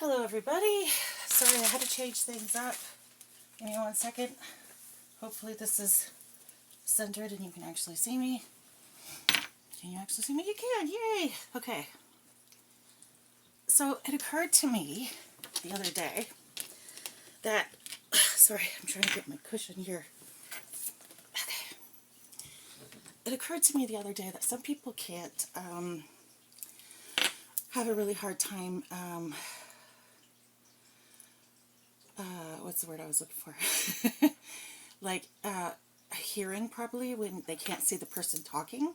Hello everybody. Sorry I had to change things up. Give me 1 second. Hopefully this is centered and you can actually see me. Can you actually see me? You can. Yay! Okay. So it occurred to me the other day that, sorry, I'm trying to get my cushion here. Okay. It occurred to me the other day that some people can't have a really hard time what's the word I was looking for? like hearing properly when they can't see the person talking.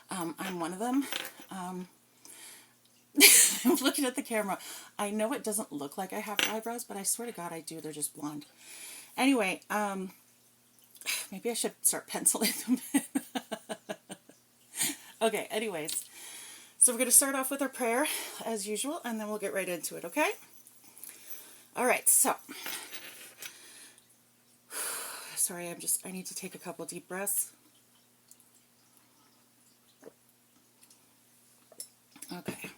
I'm one of them. I'm looking at the camera. I know it doesn't look like I have eyebrows, but I swear to God I do. They're just blonde. Anyway, maybe I should start penciling them in. Okay, anyways. So we're going to start off with our prayer, as usual, and then we'll get right into it, okay? Alright, so. Sorry, I need to take a couple deep breaths. Okay.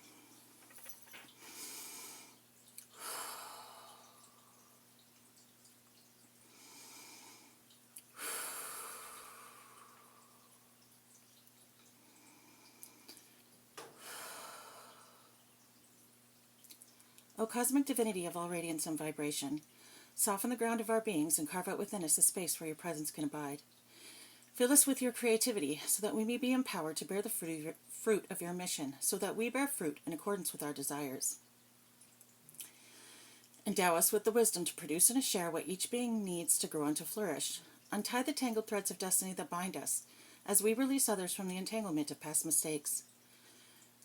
O cosmic divinity of all radiance and vibration, soften the ground of our beings and carve out within us a space where your presence can abide. Fill us with your creativity so that we may be empowered to bear the fruit of your mission, so that we bear fruit in accordance with our desires. Endow us with the wisdom to produce and to share what each being needs to grow and to flourish. Untie the tangled threads of destiny that bind us, as we release others from the entanglement of past mistakes.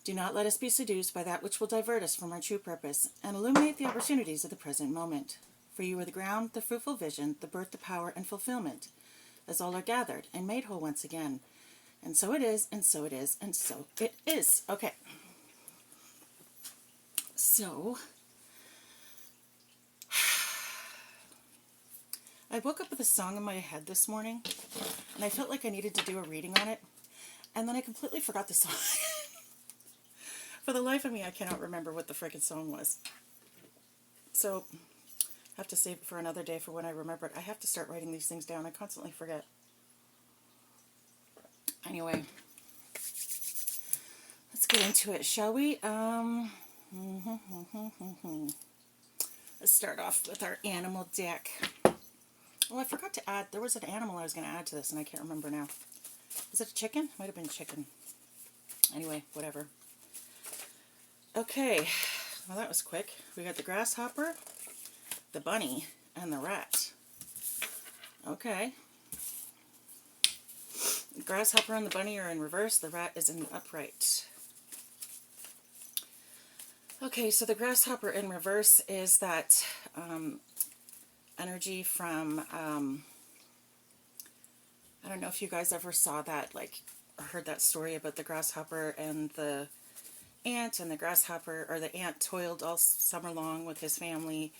Do not let us be seduced by that which will divert us from our true purpose, and illuminate the opportunities of the present moment. For you are the ground, the fruitful vision, the birth, the power, and fulfillment, as all are gathered and made whole once again. And so it is, and so it is, and so it is. Okay. So, I woke up with a song in my head this morning, and I felt like I needed to do a reading on it, and then I completely forgot the song. For the life of me, I cannot remember what the frickin' song was. So, I have to save it for another day for when I remember it. I have to start writing these things down. I constantly forget. Anyway, let's get into it, shall we? Let's start off with our animal deck. Well, I forgot to add, there was an animal I was going to add to this, and I can't remember now. Was it a chicken? Might have been chicken. Anyway, whatever. Okay, well that was quick. We got the grasshopper, the bunny, and the rat. Okay. The grasshopper and the bunny are in reverse. The rat is in the upright. Okay, so the grasshopper in reverse is that energy from, I don't know if you guys ever saw that, like, or heard that story about the grasshopper and the ant, and the grasshopper, or the ant toiled all summer long with his family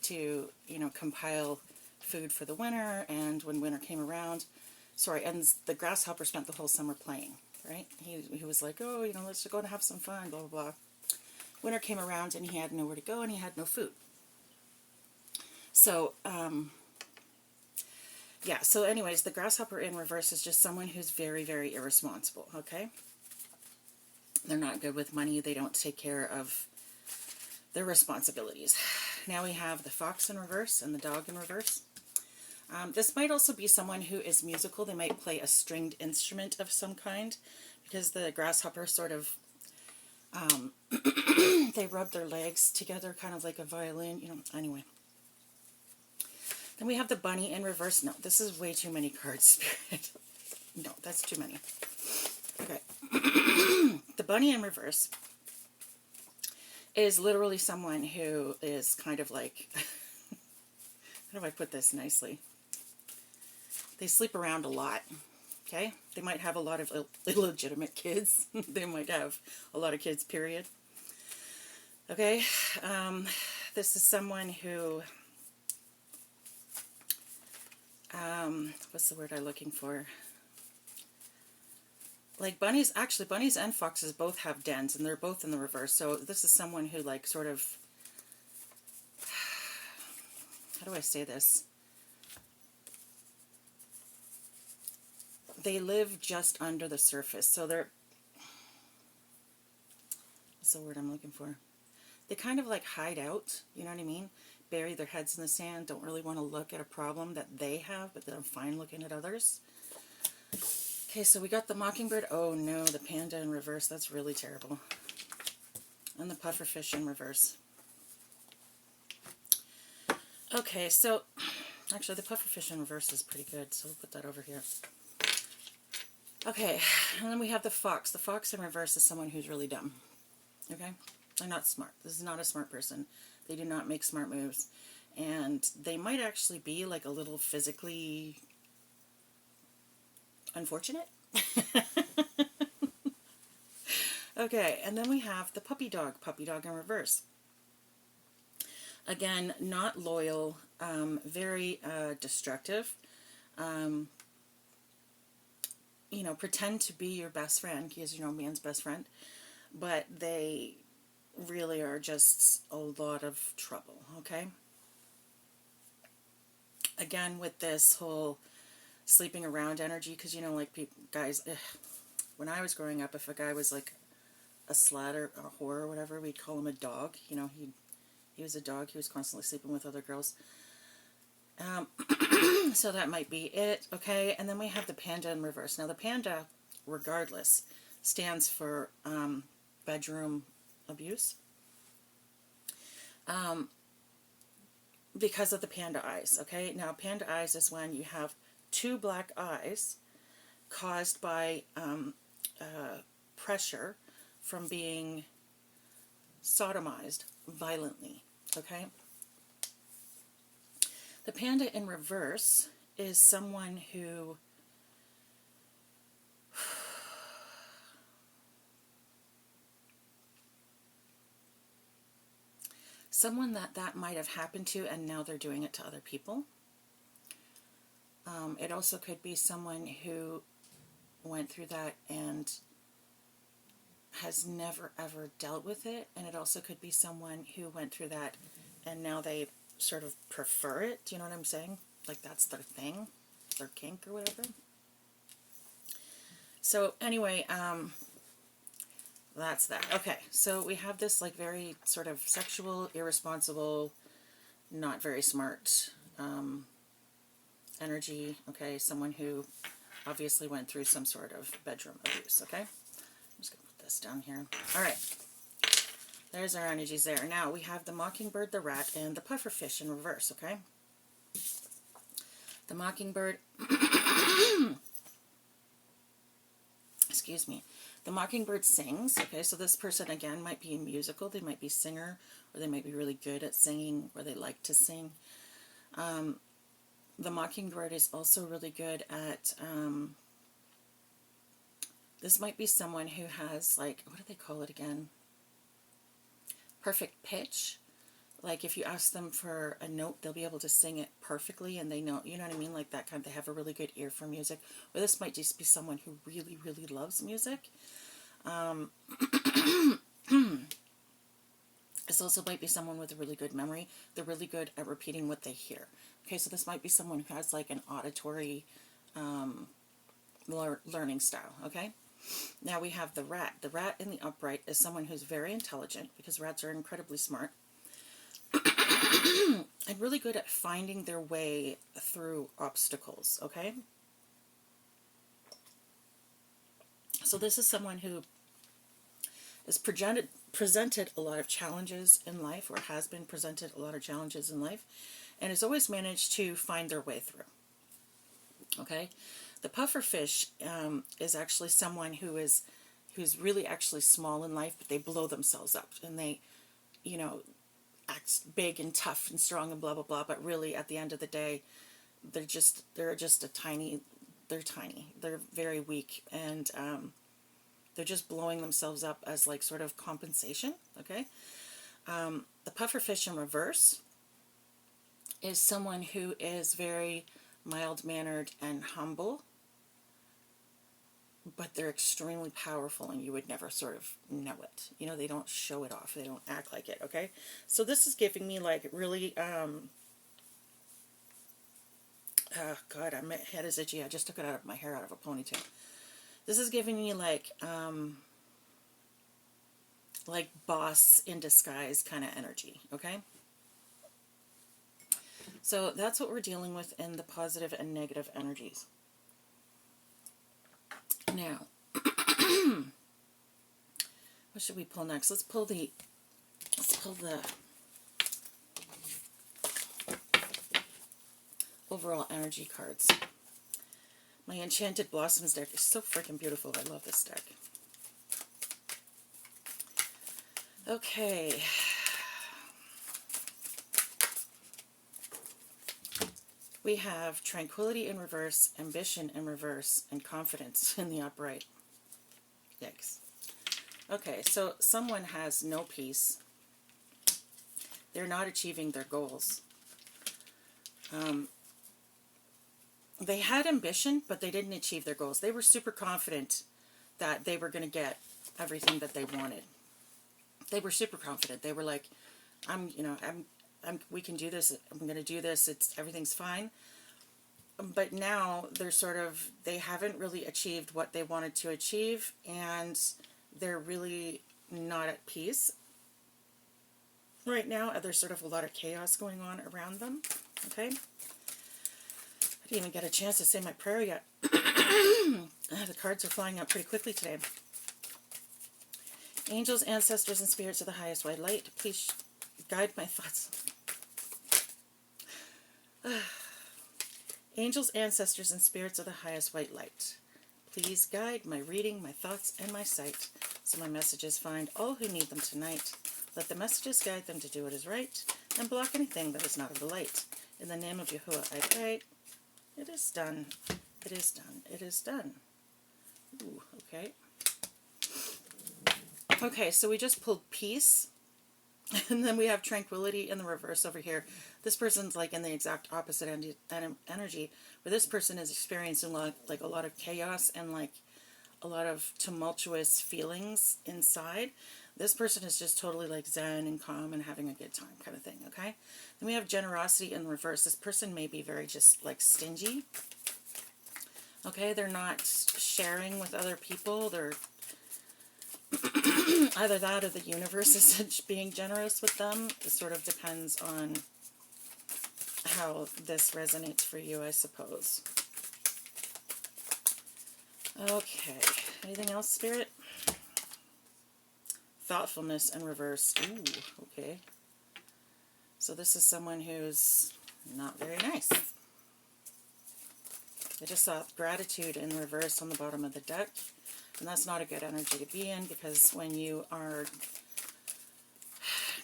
to, compile food for the winter, and when winter came around, and the grasshopper spent the whole summer playing, right? He was like, oh, let's go and have some fun, blah, blah, blah. Winter came around, and he had nowhere to go, and he had no food. So, yeah, so anyways, the grasshopper in reverse is just someone who's very, very irresponsible, okay? They're not good with money. They don't take care of their responsibilities. Now we have the fox in reverse and the dog in reverse. This might also be someone who is musical. They might play a stringed instrument of some kind, because the grasshopper sort of, they rub their legs together, kind of like a violin, anyway. Then we have the bunny in reverse. No, this is way too many cards, Spirit. No, that's too many. Okay. The bunny in reverse is literally someone who is kind of like, how do I put this nicely? They sleep around a lot, okay? They might have a lot of illegitimate kids. They might have a lot of kids, period. Okay? This is someone who, what's the word I'm looking for? like bunnies, actually bunnies and foxes both have dens, and they're both in the reverse. So this is someone who like sort of, how do I say this? They live just under the surface. So they're, what's the word I'm looking for? They kind of like hide out, you know what I mean? Bury their heads in the sand, don't really want to look at a problem that they have, but they're fine looking at others. Okay, so we got the mockingbird. Oh no, the panda in reverse. That's really terrible. And the pufferfish in reverse. Okay, so actually the pufferfish in reverse is pretty good, so we'll put that over here. Okay, and then we have the fox. The fox in reverse is someone who's really dumb. Okay? They're not smart. This is not a smart person. They do not make smart moves. And they might actually be like a little physically unfortunate. Okay, and then we have the puppy dog in reverse. Again, not loyal, very destructive. You know, pretend to be your best friend, because you know man's best friend, but they really are just a lot of trouble, okay? Again, with this whole sleeping around energy, because you know, like guys, when I was growing up, if a guy was like a slut or a whore or whatever, we'd call him a dog. You know, he was a dog. He was constantly sleeping with other girls. So that might be it, okay? And then we have the panda in reverse. Now the panda, regardless, stands for bedroom abuse. Because of the panda eyes, okay? Now panda eyes is when you have two black eyes caused by pressure from being sodomized violently, okay? The panda in reverse is someone who that might have happened to, and now they're doing it to other people. It also could be someone who went through that and has never ever dealt with it, and it also could be someone who went through that and now they sort of prefer it. Do you know what I'm saying? Like that's their thing, their kink or whatever. So anyway, that's that. Okay, so we have this like very sort of sexual, irresponsible, not very smart energy, okay? Someone who obviously went through some sort of bedroom abuse, okay? I'm just going to put this down here. All right. There's our energies there. Now we have the mockingbird, the rat, and the pufferfish in reverse, okay? The mockingbird, excuse me, the mockingbird sings, okay? So this person, again, might be musical. They might be a singer, or they might be really good at singing, or they like to sing. The mockingbird is also really good at, this might be someone who has, like, what do they call it again? Perfect pitch. Like if you ask them for a note, they'll be able to sing it perfectly, and they know, you know what I mean? Like that kind of, they have a really good ear for music. Or this might just be someone who really, really loves music. This also might be someone with a really good memory. They're really good at repeating what they hear. Okay, so this might be someone who has like an auditory learning style, okay? Now we have the rat. The rat in the upright is someone who's very intelligent, because rats are incredibly smart. And really good at finding their way through obstacles, okay? So this is someone who is presented a lot of challenges in life, or has been presented a lot of challenges in life, and has always managed to find their way through, okay? The pufferfish is actually someone who's really actually small in life, but they blow themselves up, and they, you know, act big and tough and strong and blah blah blah, but really at the end of the day they're just a tiny, they're very weak, and they're just blowing themselves up as like sort of compensation, okay? The pufferfish in reverse is someone who is very mild-mannered and humble, but they're extremely powerful and you would never sort of know it. You know, they don't show it off. They don't act like it, okay? So this is giving me like really, oh God, my head is itchy. I just took it out of my hair out of a ponytail. This is giving me like boss in disguise kind of energy, okay? So that's what we're dealing with in the positive and negative energies. Now, what should we pull next? Let's pull the overall energy cards. My Enchanted Blossoms deck is so freaking beautiful. I love this deck. Okay. We have Tranquility in reverse, Ambition in reverse, and Confidence in the upright. Yikes. Okay, so someone has no peace. They're not achieving their goals. They had ambition, but they didn't achieve their goals. They were super confident that they were going to get everything that they wanted. They were super confident. They were like, we can do this. I'm going to do this. Everything's fine. But now they haven't really achieved what they wanted to achieve, and they're really not at peace right now. There's sort of a lot of chaos going on around them. Okay. I didn't even get a chance to say my prayer yet. The cards are flying out pretty quickly today. Angels, ancestors, and spirits of the highest white light, please guide my thoughts. Angels, ancestors, and spirits of the highest white light, please guide my reading, my thoughts, and my sight, so my messages find all who need them tonight. Let the messages guide them to do what is right, and block anything that is not of the light. In the name of Yahuwah, I pray. It is done. It is done. It is done. Ooh, okay. Okay, so we just pulled peace, and then we have tranquility in the reverse over here. This person's like in the exact opposite energy, where this person is experiencing like a lot of chaos and like a lot of tumultuous feelings inside. This person is just totally like zen and calm and having a good time kind of thing, okay? Then we have generosity in reverse. This person may be very just like stingy. Okay, they're not sharing with other people. They're either that or the universe is being generous with them. It sort of depends on how this resonates for you, I suppose. Okay, anything else, Spirit? Thoughtfulness in reverse. Ooh, okay. So this is someone who's not very nice. I just saw gratitude in reverse on the bottom of the deck. And that's not a good energy to be in, because when you are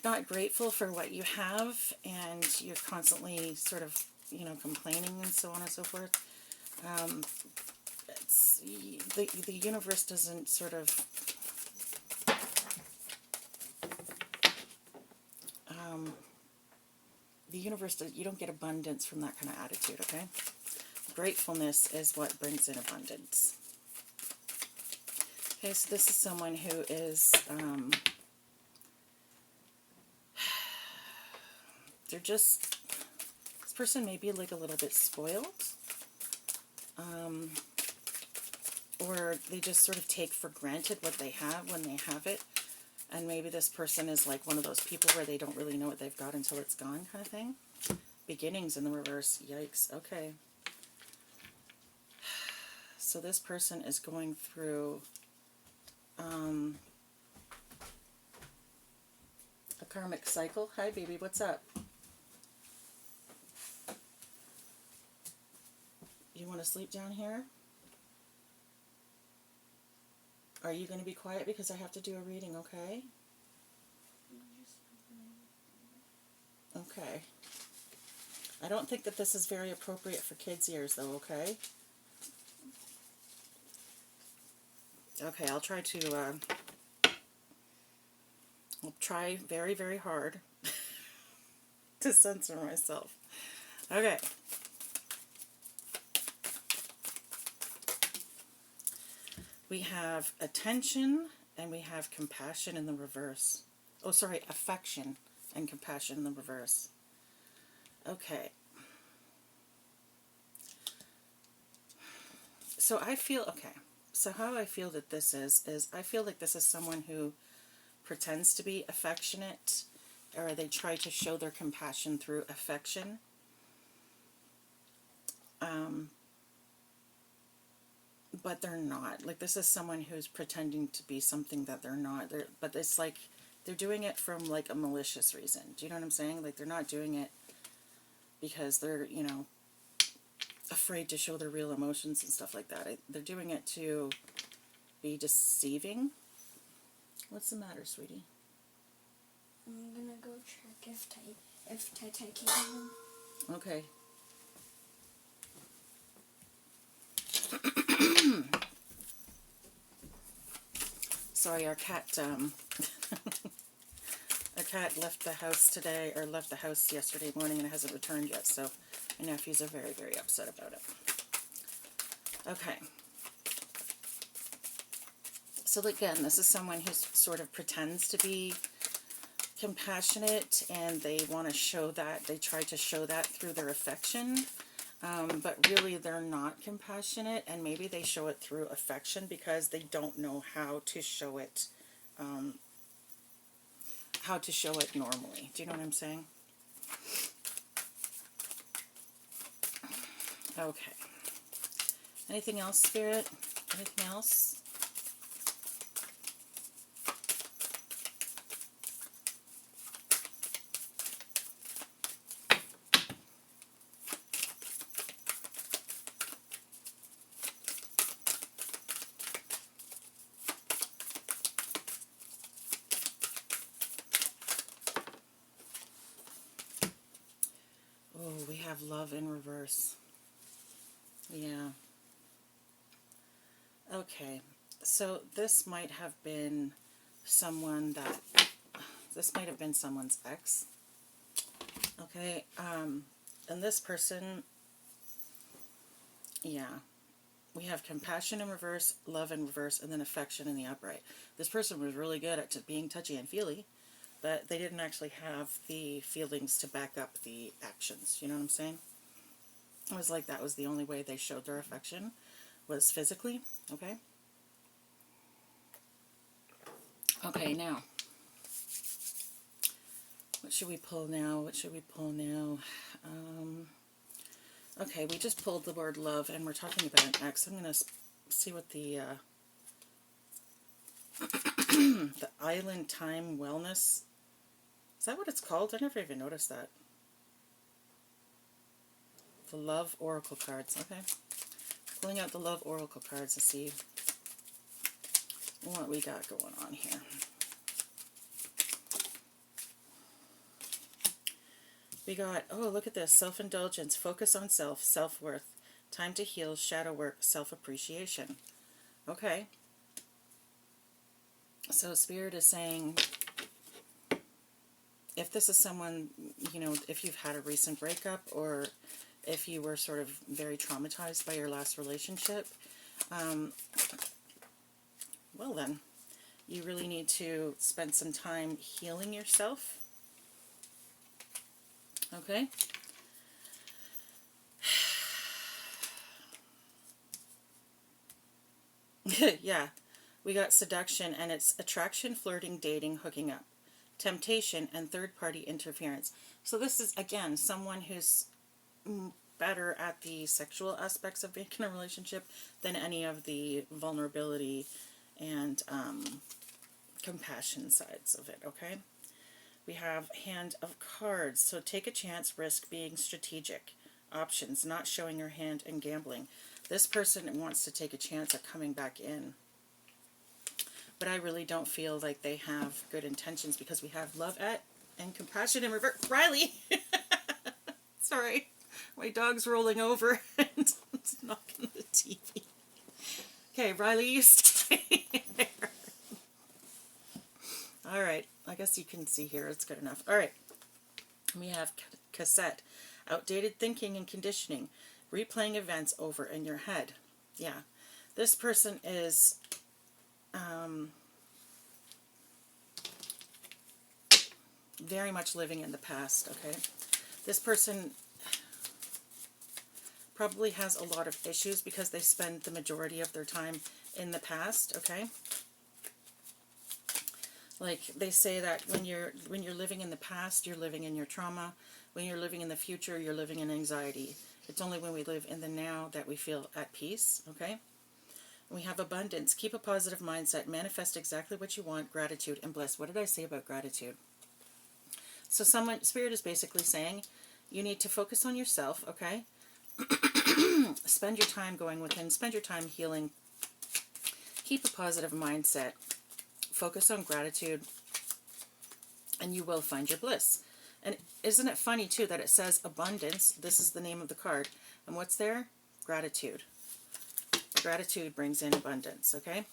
not grateful for what you have and you're constantly sort of, complaining and so on and so forth, the universe doesn't sort of you don't get abundance from that kind of attitude, okay? Gratefulness is what brings in abundance. Okay, so this is someone who is, this person may be like a little bit spoiled, or they just sort of take for granted what they have when they have it, and maybe this person is like one of those people where they don't really know what they've got until it's gone kind of thing. Beginnings in the reverse, yikes, okay. So this person is going through a karmic cycle. Hi, baby, what's up? You want to sleep down here? Are you going to be quiet because I have to do a reading, okay? Okay. I don't think that this is very appropriate for kids' ears, though, okay? Okay, I'll try very, very hard to censor myself. Okay. We have attention, and we have compassion in the reverse. Oh, sorry, affection and compassion in the reverse. Okay. So I feel, okay. So how I feel that this is I feel like this is someone who pretends to be affectionate, or they try to show their compassion through affection. But they're not. Like, this is someone who's pretending to be something that they're not. But it's like they're doing it from like a malicious reason. Do you know what I'm saying? Like, they're not doing it because they're, you know, afraid to show their real emotions and stuff like that. They're doing it to be deceiving. What's the matter, sweetie? I'm gonna go check if Tai came home. Okay. Sorry, our cat, our cat left the house today, or left the house yesterday morning and hasn't returned yet, so my nephews are very, very upset about it. Okay. So again, this is someone who sort of pretends to be compassionate, and they want to show that, they try to show that through their affection. But really they're not compassionate, and maybe they show it through affection because they don't know how to show it normally. Do you know what I'm saying? Okay. Anything else, Spirit? Anything else? Oh, we have love in reverse. Yeah. Okay. So this might have been someone's ex. Okay. And this person, yeah. We have compassion in reverse, love in reverse, and then affection in the upright. This person was really good at being touchy and feely, but they didn't actually have the feelings to back up the actions. You know what I'm saying? It was like that was the only way they showed their affection, was physically. Okay? Okay, now. What should we pull now? What should we pull now? Okay, we just pulled the word love, and we're talking about an ex. I'm going to see what the the Island Time Wellness, is that what it's called? I never even noticed that. The Love Oracle cards. Okay. Pulling out the Love Oracle cards to see what we got going on here. We got, oh, look at this. Self-indulgence, focus on self, self-worth, time to heal, shadow work, self-appreciation. Okay. So Spirit is saying, if this is someone, you know, if you've had a recent breakup, or if you were sort of very traumatized by your last relationship, well then, you really need to spend some time healing yourself. Okay? Yeah. We got seduction, and it's attraction, flirting, dating, hooking up, temptation, and third-party interference. So this is, again, someone who's better at the sexual aspects of being in a relationship than any of the vulnerability and compassion sides of it, okay? We have Hand of Cards. So take a chance, risk, being strategic. Options, not showing your hand, and gambling. This person wants to take a chance at coming back in. But I really don't feel like they have good intentions, because we have love at and compassion in reverse. Riley! Sorry. My dog's rolling over and it's knocking the TV. Okay, Riley, you stay there. Alright, I guess you can see here. It's good enough. Alright. We have cassette. Outdated thinking and conditioning. Replaying events over in your head. Yeah. This person is very much living in the past, okay? This person probably has a lot of issues because they spend the majority of their time in the past, okay? Like they say that when you're living in the past, you're living in your trauma. When you're living in the future, you're living in anxiety. It's only when we live in the now that we feel at peace, okay? We have abundance. Keep a positive mindset. Manifest exactly what you want. Gratitude and bliss. What did I say about gratitude? So Spirit is basically saying you need to focus on yourself, okay? Spend your time going within. Spend your time healing. Keep a positive mindset. Focus on gratitude. And you will find your bliss. And isn't it funny, too, that it says abundance? This is the name of the card. And what's there? Gratitude. Gratitude brings in abundance, okay?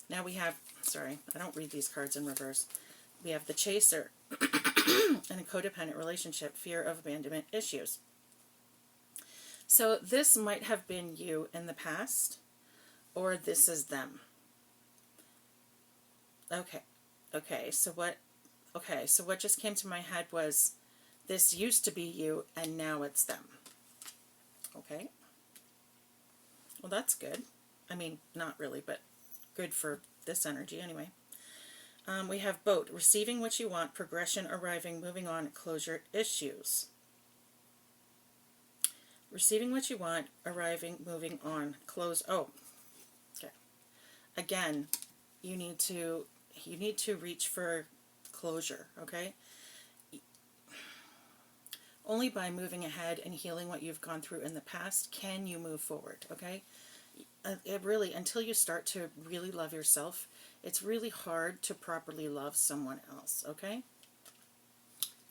Now we have, sorry, I don't read these cards in reverse. We have the Chaser and a codependent relationship, fear of abandonment issues. So this might have been you in the past, or this is them. Okay, so what just came to my head was this used to be you and now it's them. Okay? Well, that's good. I mean, not really, but good for this energy anyway. We have Boat, receiving what you want, progression, arriving, moving on, closure, issues. Receiving what you want, arriving, moving on, close. Oh, okay. Again, you need to reach for closure, okay? Only by moving ahead and healing what you've gone through in the past can you move forward, okay? It really, until you start to really love yourself, it's really hard to properly love someone else, okay?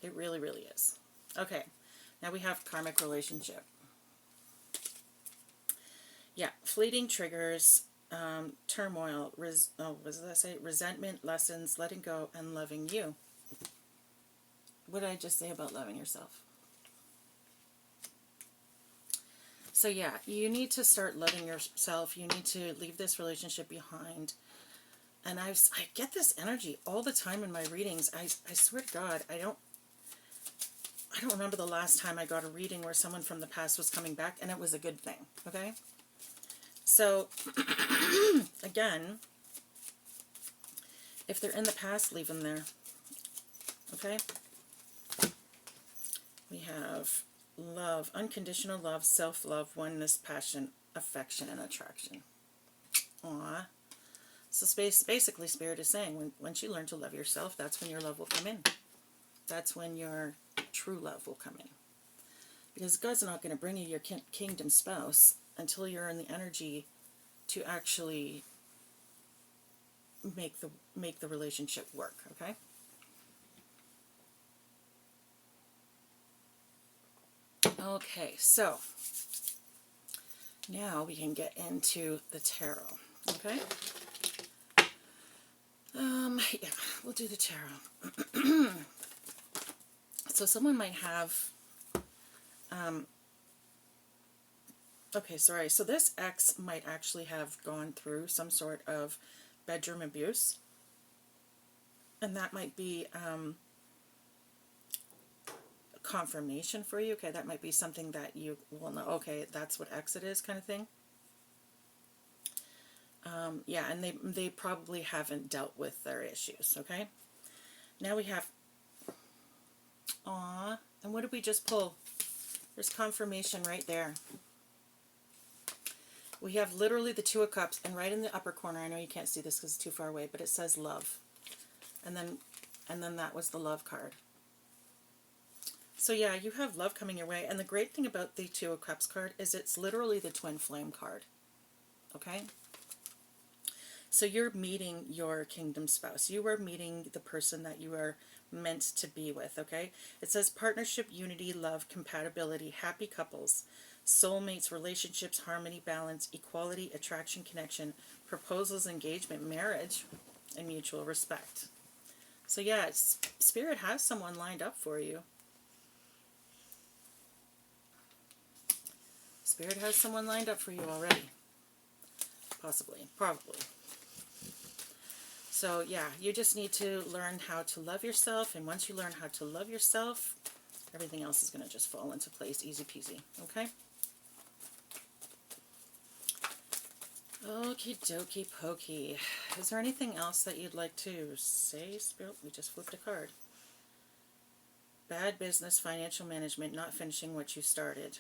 It really, really is. Okay, now we have karmic relationship. Yeah, fleeting triggers, turmoil, what did I say? Resentment, lessons, letting go, and loving you. What did I just say about loving yourself? So yeah, you need to start loving yourself. You need to leave this relationship behind. And I get this energy all the time in my readings. I swear to God, I don't remember the last time I got a reading where someone from the past was coming back, and it was a good thing, okay? So, again, if they're in the past, leave them there, okay? We have love, unconditional love, self-love, oneness, passion, affection, and attraction. Aww. So basically, Spirit is saying, once you learn to love yourself, that's when your love will come in. That's when your true love will come in. Because God's not going to bring you your kingdom spouse until you're in the energy to actually make the relationship work, okay? Okay, so now we can get into the tarot, okay? Yeah, we'll do the tarot. So someone might have, okay, sorry, so this ex might actually have gone through some sort of bedroom abuse, and that might be confirmation for you. Okay, that might be something that you will know, okay, that's what exit is, kind of thing. Yeah, and they probably haven't dealt with their issues, okay? Now we have, aw, and what did we just pull? There's confirmation right there. We have literally the Two of Cups, and right in the upper corner, I know you can't see this because it's too far away, but it says love. And then that was the love card. So yeah, you have love coming your way, and the great thing about the Two of Cups card is it's literally the twin flame card. Okay? So you're meeting your kingdom spouse. You are meeting the person that you are meant to be with, okay? It says partnership, unity, love, compatibility, happy couples, soulmates, relationships, harmony, balance, equality, attraction, connection, proposals, engagement, marriage, and mutual respect. So yeah, Spirit has someone lined up for you. Spirit has someone lined up for you already. Possibly. Probably. So yeah, you just need to learn how to love yourself, and once you learn how to love yourself, everything else is going to just fall into place, easy peasy, okay? Okie dokie pokey. Is there anything else that you'd like to say, Spirit? We just flipped a card. Bad business, financial management, not finishing what you started.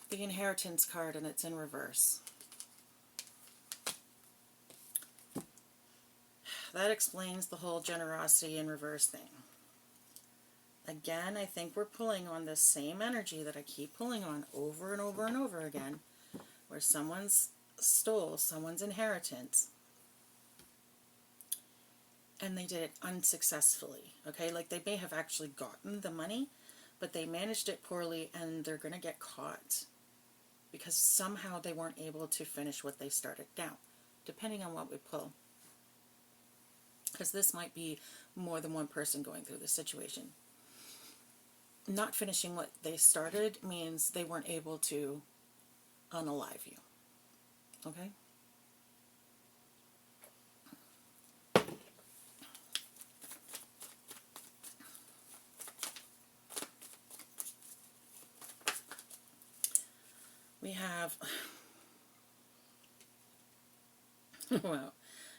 The inheritance card, and it's in reverse. That explains the whole generosity in reverse thing. Again, I think we're pulling on this same energy that I keep pulling on over and over and over again, where someone's stole someone's inheritance and they did it unsuccessfully. Okay, like they may have actually gotten the money, but they managed it poorly and they're going to get caught because somehow they weren't able to finish what they started. Now, depending on what we pull, because this might be more than one person going through this situation. Not finishing what they started means they weren't able to unalive you. Okay? We have, wow,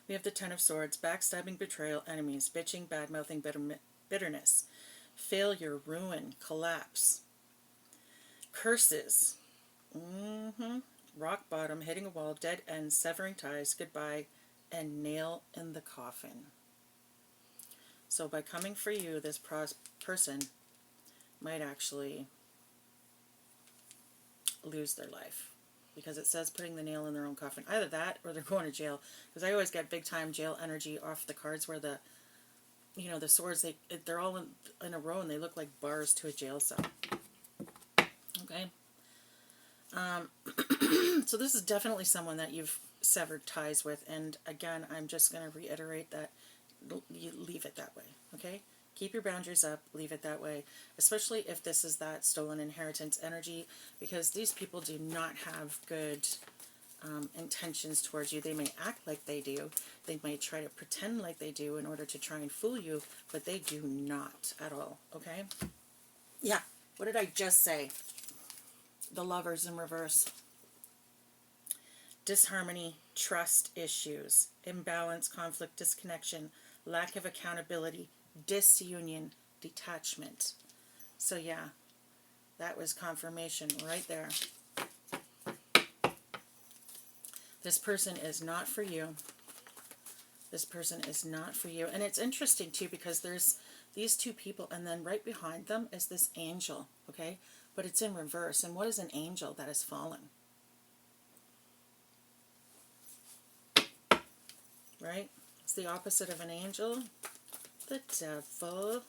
we have the Ten of Swords, backstabbing, betrayal, enemies, bitching, bad-mouthing, bitterness, failure, ruin, collapse, curses, rock bottom, hitting a wall, dead end, severing ties, goodbye, and nail in the coffin. So by coming for you, this person might actually lose their life, because it says putting the nail in their own coffin. Either that or they're going to jail, because I always get big time jail energy off the cards where the, you know, the swords, they're all in a row and they look like bars to a jail cell. Okay? So this is definitely someone that you've severed ties with, and again, I'm just going to reiterate that you leave it that way, okay? Keep your boundaries up, leave it that way, especially if this is that stolen inheritance energy, because these people do not have good intentions towards you. They may act like they do. They may try to pretend like they do in order to try and fool you, but they do not at all, okay? Yeah, what did I just say? The Lovers in reverse. Disharmony, trust issues, imbalance, conflict, disconnection, lack of accountability, disunion, detachment. So yeah, that was confirmation right there. This person is not for you. This person is not for you. And it's interesting too, because there's these two people and then right behind them is this angel, okay? But it's in reverse. And what is an angel that has fallen? Right? It's the opposite of an angel. The devil.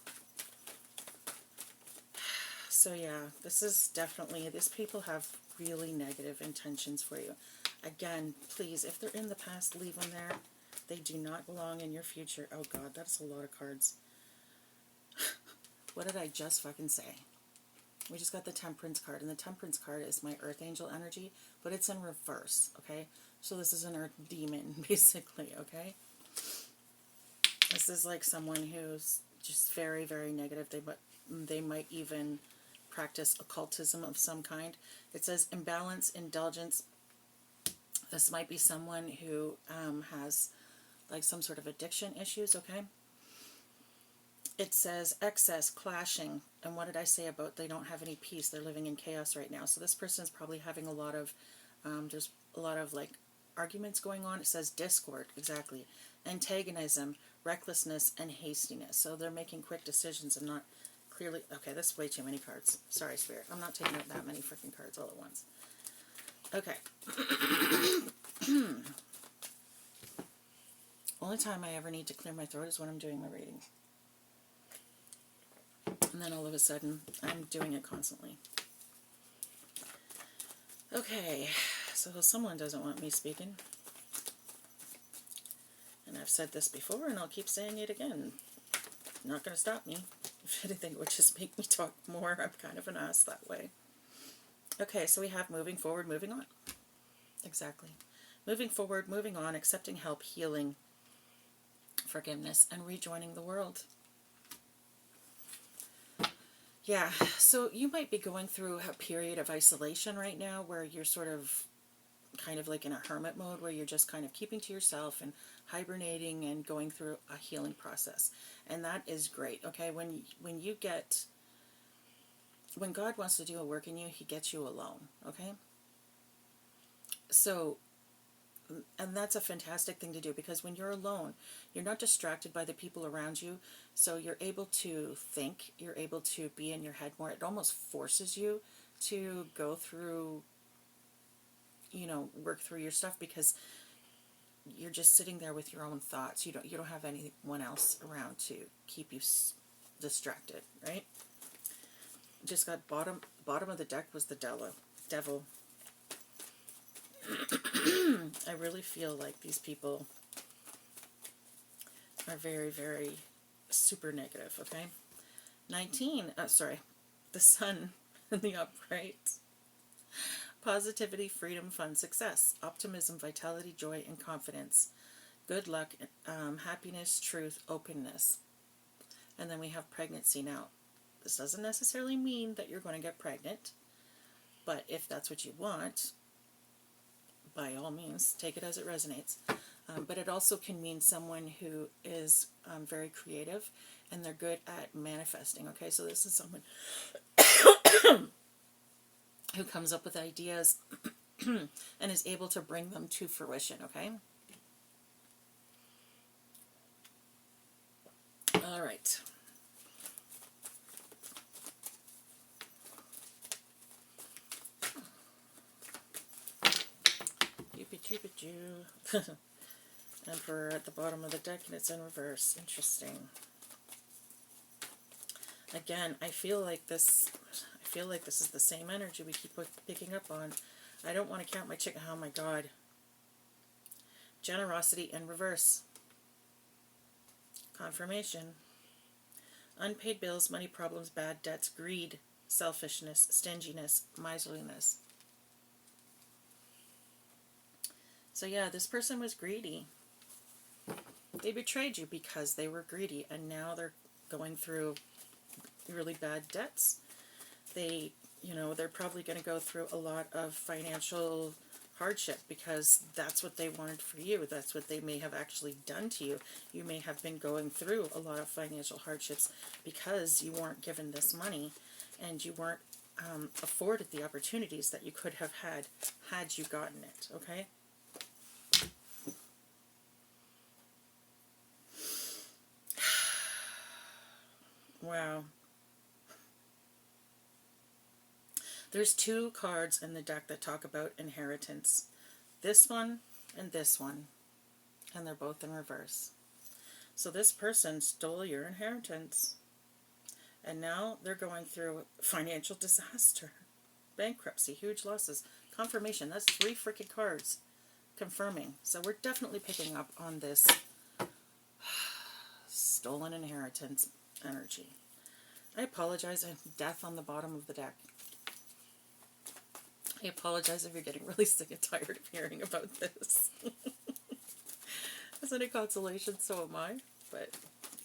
So yeah, this is definitely, these people have really negative intentions for you. Again, please, if they're in the past, leave them there. They do not belong in your future. Oh God, that's a lot of cards. What did I just fucking say? We just got the Temperance card, and the Temperance card is my Earth Angel energy, but it's in reverse, okay? So this is an Earth Demon, basically, okay? This is like someone who's just very, very negative. They might even practice occultism of some kind. It says imbalance, indulgence. This might be someone who has like some sort of addiction issues, okay? It says excess, clashing, and what did I say about they don't have any peace? They're living in chaos right now. So this person is probably having a lot of, there's a lot of like arguments going on. It says discord, exactly. Antagonism, recklessness, and hastiness. So they're making quick decisions and not clearly, okay, that's way too many cards. Sorry, Spirit. I'm not taking out that many freaking cards all at once. Okay. Only time I ever need to clear my throat is when I'm doing my reading. And then all of a sudden, I'm doing it constantly. Okay, so someone doesn't want me speaking. And I've said this before, and I'll keep saying it again. Not going to stop me. If anything, it would just make me talk more. I'm kind of an ass that way. Okay, so we have moving forward, moving on. Exactly. Moving forward, moving on, accepting help, healing, forgiveness, and rejoining the world. Yeah, so you might be going through a period of isolation right now where you're sort of kind of like in a hermit mode where you're just kind of keeping to yourself and hibernating and going through a healing process. And that is great, okay? When God wants to do a work in you, he gets you alone, okay? So, and that's a fantastic thing to do, because when you're alone, you're not distracted by the people around you, so you're able to think, you're able to be in your head more. It almost forces you to go through, work through your stuff, because you're just sitting there with your own thoughts. You don't have anyone else around to keep you distracted, right? Just got bottom of the deck was the devil. I really feel like these people are very, very super negative, okay? 19, the sun in the upright. Positivity, freedom, fun, success, optimism, vitality, joy, and confidence. Good luck, happiness, truth, openness. And then we have pregnancy. Now, this doesn't necessarily mean that you're going to get pregnant, but if that's what you want, by all means, take it as it resonates. But it also can mean someone who is very creative and they're good at manifesting, okay? So this is someone who comes up with ideas and is able to bring them to fruition, okay? All right. Emperor at the bottom of the deck, and it's in reverse. Interesting. Again, I feel like this is the same energy we keep picking up on. I don't want to count my chicken. Oh my God. Generosity in reverse. Confirmation. Unpaid bills, money problems, bad debts, greed, selfishness, stinginess, miserliness. So yeah, this person was greedy. They betrayed you because they were greedy, and now they're going through really bad debts. They're probably going to go through a lot of financial hardship because that's what they wanted for you. That's what they may have actually done to you. You may have been going through a lot of financial hardships because you weren't given this money and you weren't afforded the opportunities that you could have had you gotten it, okay? Wow. There's two cards in the deck that talk about inheritance. This one and this one. And they're both in reverse. So this person stole your inheritance. And now they're going through financial disaster. Bankruptcy, huge losses. Confirmation. That's 3 freaking cards confirming. So we're definitely picking up on this stolen inheritance energy. I apologize. I have death on the bottom of the deck. I apologize if you're getting really sick and tired of hearing about this. As any consolation, so am I. But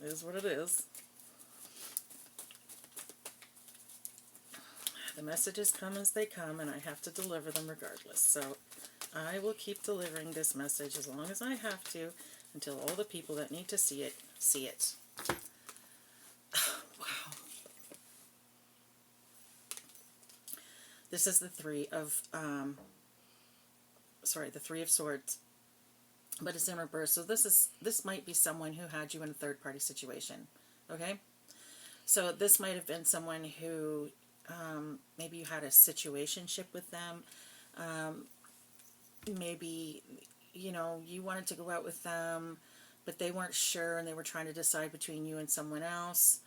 it is what it is. The messages come as they come, and I have to deliver them regardless. So I will keep delivering this message as long as I have to, until all the people that need to see it, see it. Wow. This is the Three of Swords, but it's in reverse. So this might be someone who had you in a third-party situation, okay? So this might have been someone who maybe you had a situationship with them. Maybe, you wanted to go out with them, but they weren't sure and they were trying to decide between you and someone else.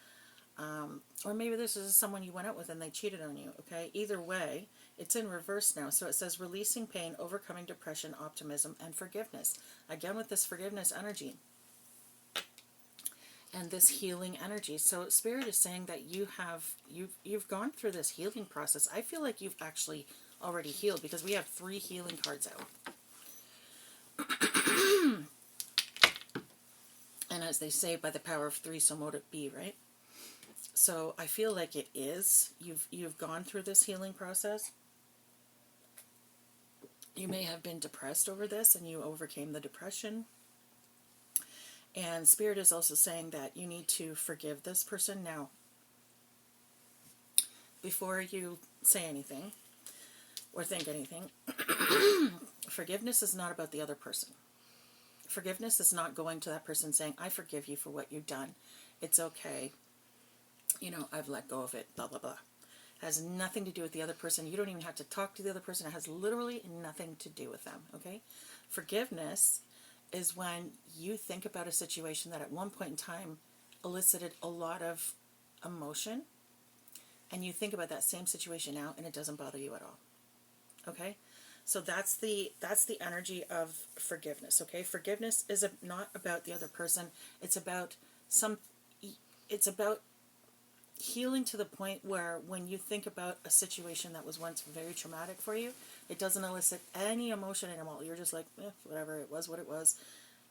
Or maybe this is someone you went out with and they cheated on you, okay? Either way, it's in reverse now. So it says releasing pain, overcoming depression, optimism, and forgiveness. Again, with this forgiveness energy. and this healing energy. So Spirit is saying that you've gone through this healing process. I feel like you've actually already healed, because we have 3 healing cards out. And as they say, by the power of 3, so mote it be, right? So I feel like it is. You've gone through this healing process. You may have been depressed over this, and you overcame the depression. And Spirit is also saying that you need to forgive this person now. Before you say anything or think anything, forgiveness is not about the other person. Forgiveness is not going to that person saying, I forgive you for what you've done. It's okay. You know, I've let go of it, blah, blah, blah. It has nothing to do with the other person. You don't even have to talk to the other person. It has literally nothing to do with them, okay? Forgiveness is when you think about a situation that at one point in time elicited a lot of emotion, and you think about that same situation now and it doesn't bother you at all. Okay? So that's the energy of forgiveness, okay? Forgiveness is not about the other person. It's about healing to the point where when you think about a situation that was once very traumatic for you, it doesn't elicit any emotion anymore. You're just like, whatever, it was what it was,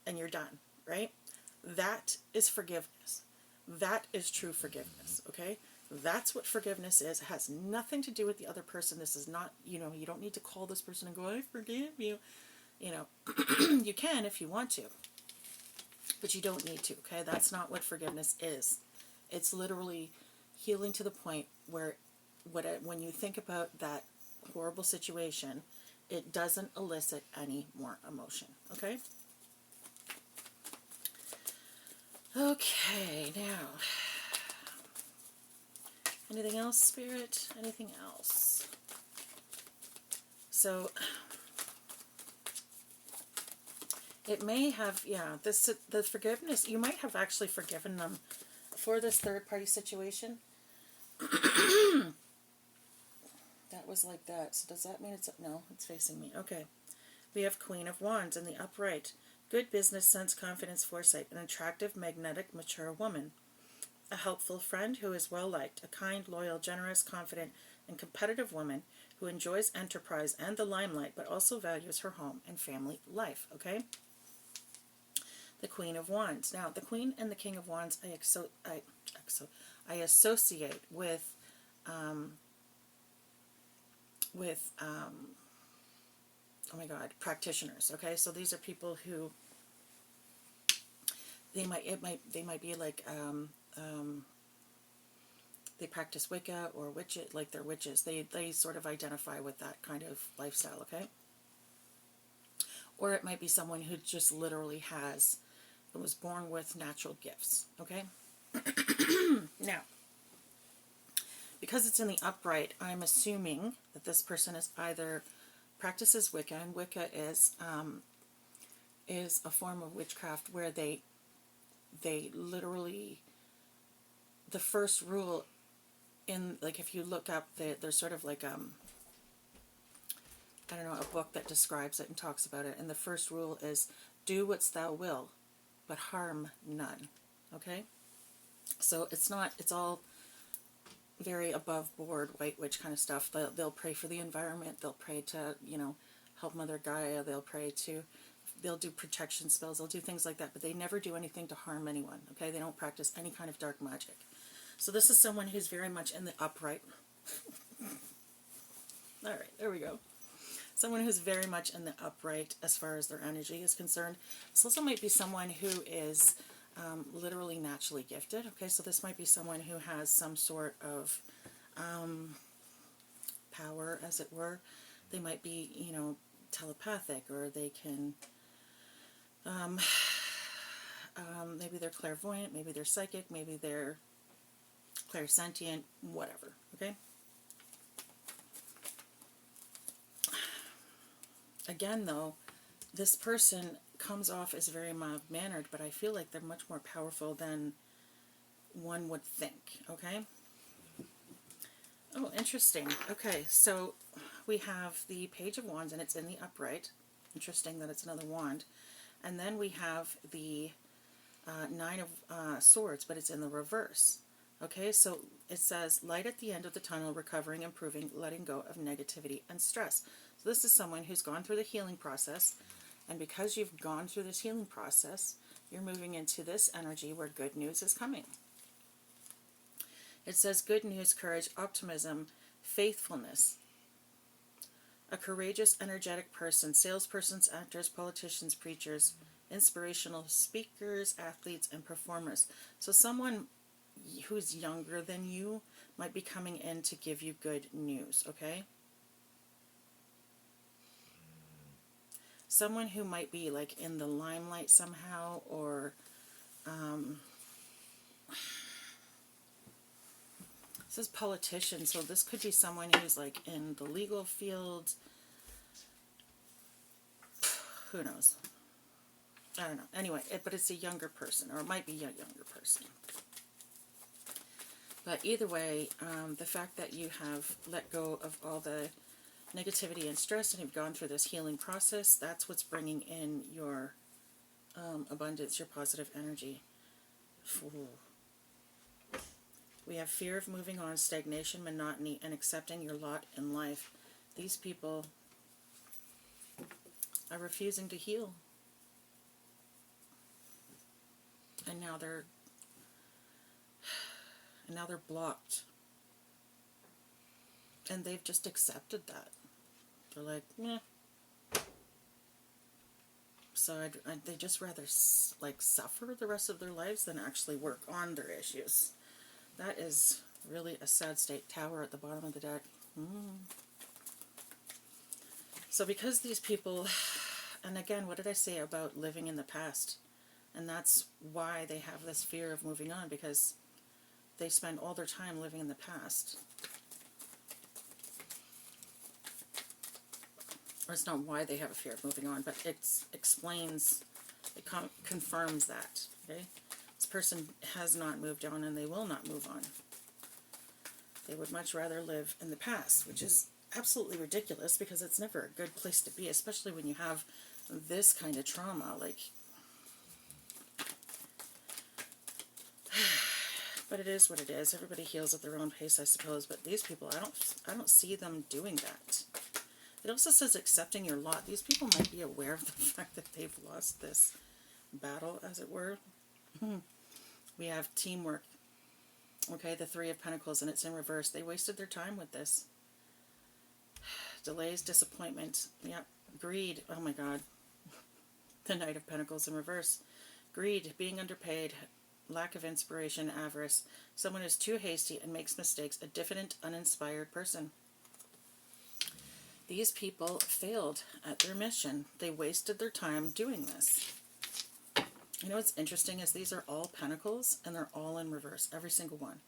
and you're done, right? That is forgiveness. That is true forgiveness, okay? That's what forgiveness is. It has nothing to do with the other person. This is not, you don't need to call this person and go, I forgive you. You can if you want to, but you don't need to, okay? That's not what forgiveness is. It's literally healing to the point where when you think about that horrible situation, it doesn't elicit any more emotion, okay? Okay, now, anything else, Spirit? Anything else? So, it may have, the forgiveness, you might have actually forgiven them for this third-party situation. That was like that. So does that mean it's... No, it's facing me. Okay. We have Queen of Wands in the upright. Good business sense, confidence, foresight. An attractive, magnetic, mature woman. A helpful friend who is well-liked. A kind, loyal, generous, confident, and competitive woman who enjoys enterprise and the limelight, but also values her home and family life. Okay? The Queen of Wands. Now, the Queen and the King of Wands, I associate with oh my God, practitioners. Okay, so these are people who they might be like they practice Wicca or witches, like they're witches. They sort of identify with that kind of lifestyle. Okay, or it might be someone who just literally was born with natural gifts. Okay. Now, because it's in the upright, I'm assuming that this person is either practices Wicca, and Wicca is a form of witchcraft where they literally, the first rule in, like, if you look up, there's sort of like I don't know, a book that describes it and talks about it, and the first rule is do what thou will, but harm none. Okay? So it's all very above board white witch kind of stuff. They'll pray for the environment. They'll pray to, help Mother Gaia. They'll do protection spells. They'll do things like that, but they never do anything to harm anyone. Okay? They don't practice any kind of dark magic. So this is someone who's very much in the upright. All right, there we go. Someone who's very much in the upright as far as their energy is concerned. This also might be someone who is literally naturally gifted. Okay, so this might be someone who has some sort of power, as it were. They might be, telepathic, or they can, maybe they're clairvoyant, maybe they're psychic, maybe they're clairsentient, whatever. Okay. Again, though, this person comes off as very mild-mannered, but I feel like they're much more powerful than one would think, okay? Oh, interesting. Okay, so we have the Page of Wands, and it's in the upright. Interesting that it's another wand. And then we have the Nine of Swords, but it's in the reverse. Okay, so it says light at the end of the tunnel, recovering, improving, letting go of negativity and stress. So this is someone who's gone through the healing process, and because you've gone through this healing process, you're moving into this energy where good news is coming. It says good news, courage, optimism, faithfulness. A courageous, energetic person, salespersons, actors, politicians, preachers, inspirational speakers, athletes, and performers. So someone who's younger than you might be coming in to give you good news, okay? Someone who might be like in the limelight somehow, or this is politician, so this could be someone who's like in the legal field. Who knows? I don't know. Anyway, but it's a younger person, or it might be a younger person. But either way, the fact that you have let go of all the negativity and stress and you've gone through this healing process, that's what's bringing in your abundance, your positive energy. Ooh. We have fear of moving on, stagnation, monotony, and accepting your lot in life. These people are refusing to heal. And now they're blocked. And they've just accepted that. They're like, meh. So they just rather like suffer the rest of their lives than actually work on their issues. That is really a sad state. Tower at the bottom of the deck. So because these people, and again, what did I say about living in the past? And that's why they have this fear of moving on, because they spend all their time living in the past. Or it's not why they have a fear of moving on, but it explains, it confirms that, okay? This person has not moved on, and they will not move on. They would much rather live in the past, which is absolutely ridiculous, because it's never a good place to be, especially when you have this kind of trauma. Like, but it is what it is. Everybody heals at their own pace, I suppose. But these people, I don't see them doing that. It also says accepting your lot. These people might be aware of the fact that they've lost this battle, as it were. We have teamwork. Okay, the Three of Pentacles, and it's in reverse. They wasted their time with this. Delays, disappointment. Yep. Greed. Oh my God. The Knight of Pentacles in reverse. Greed, being underpaid, lack of inspiration, avarice. Someone is too hasty and makes mistakes. A diffident, uninspired person. These people failed at their mission. They wasted their time doing this. You know what's interesting is these are all pentacles, and they're all in reverse. Every single one.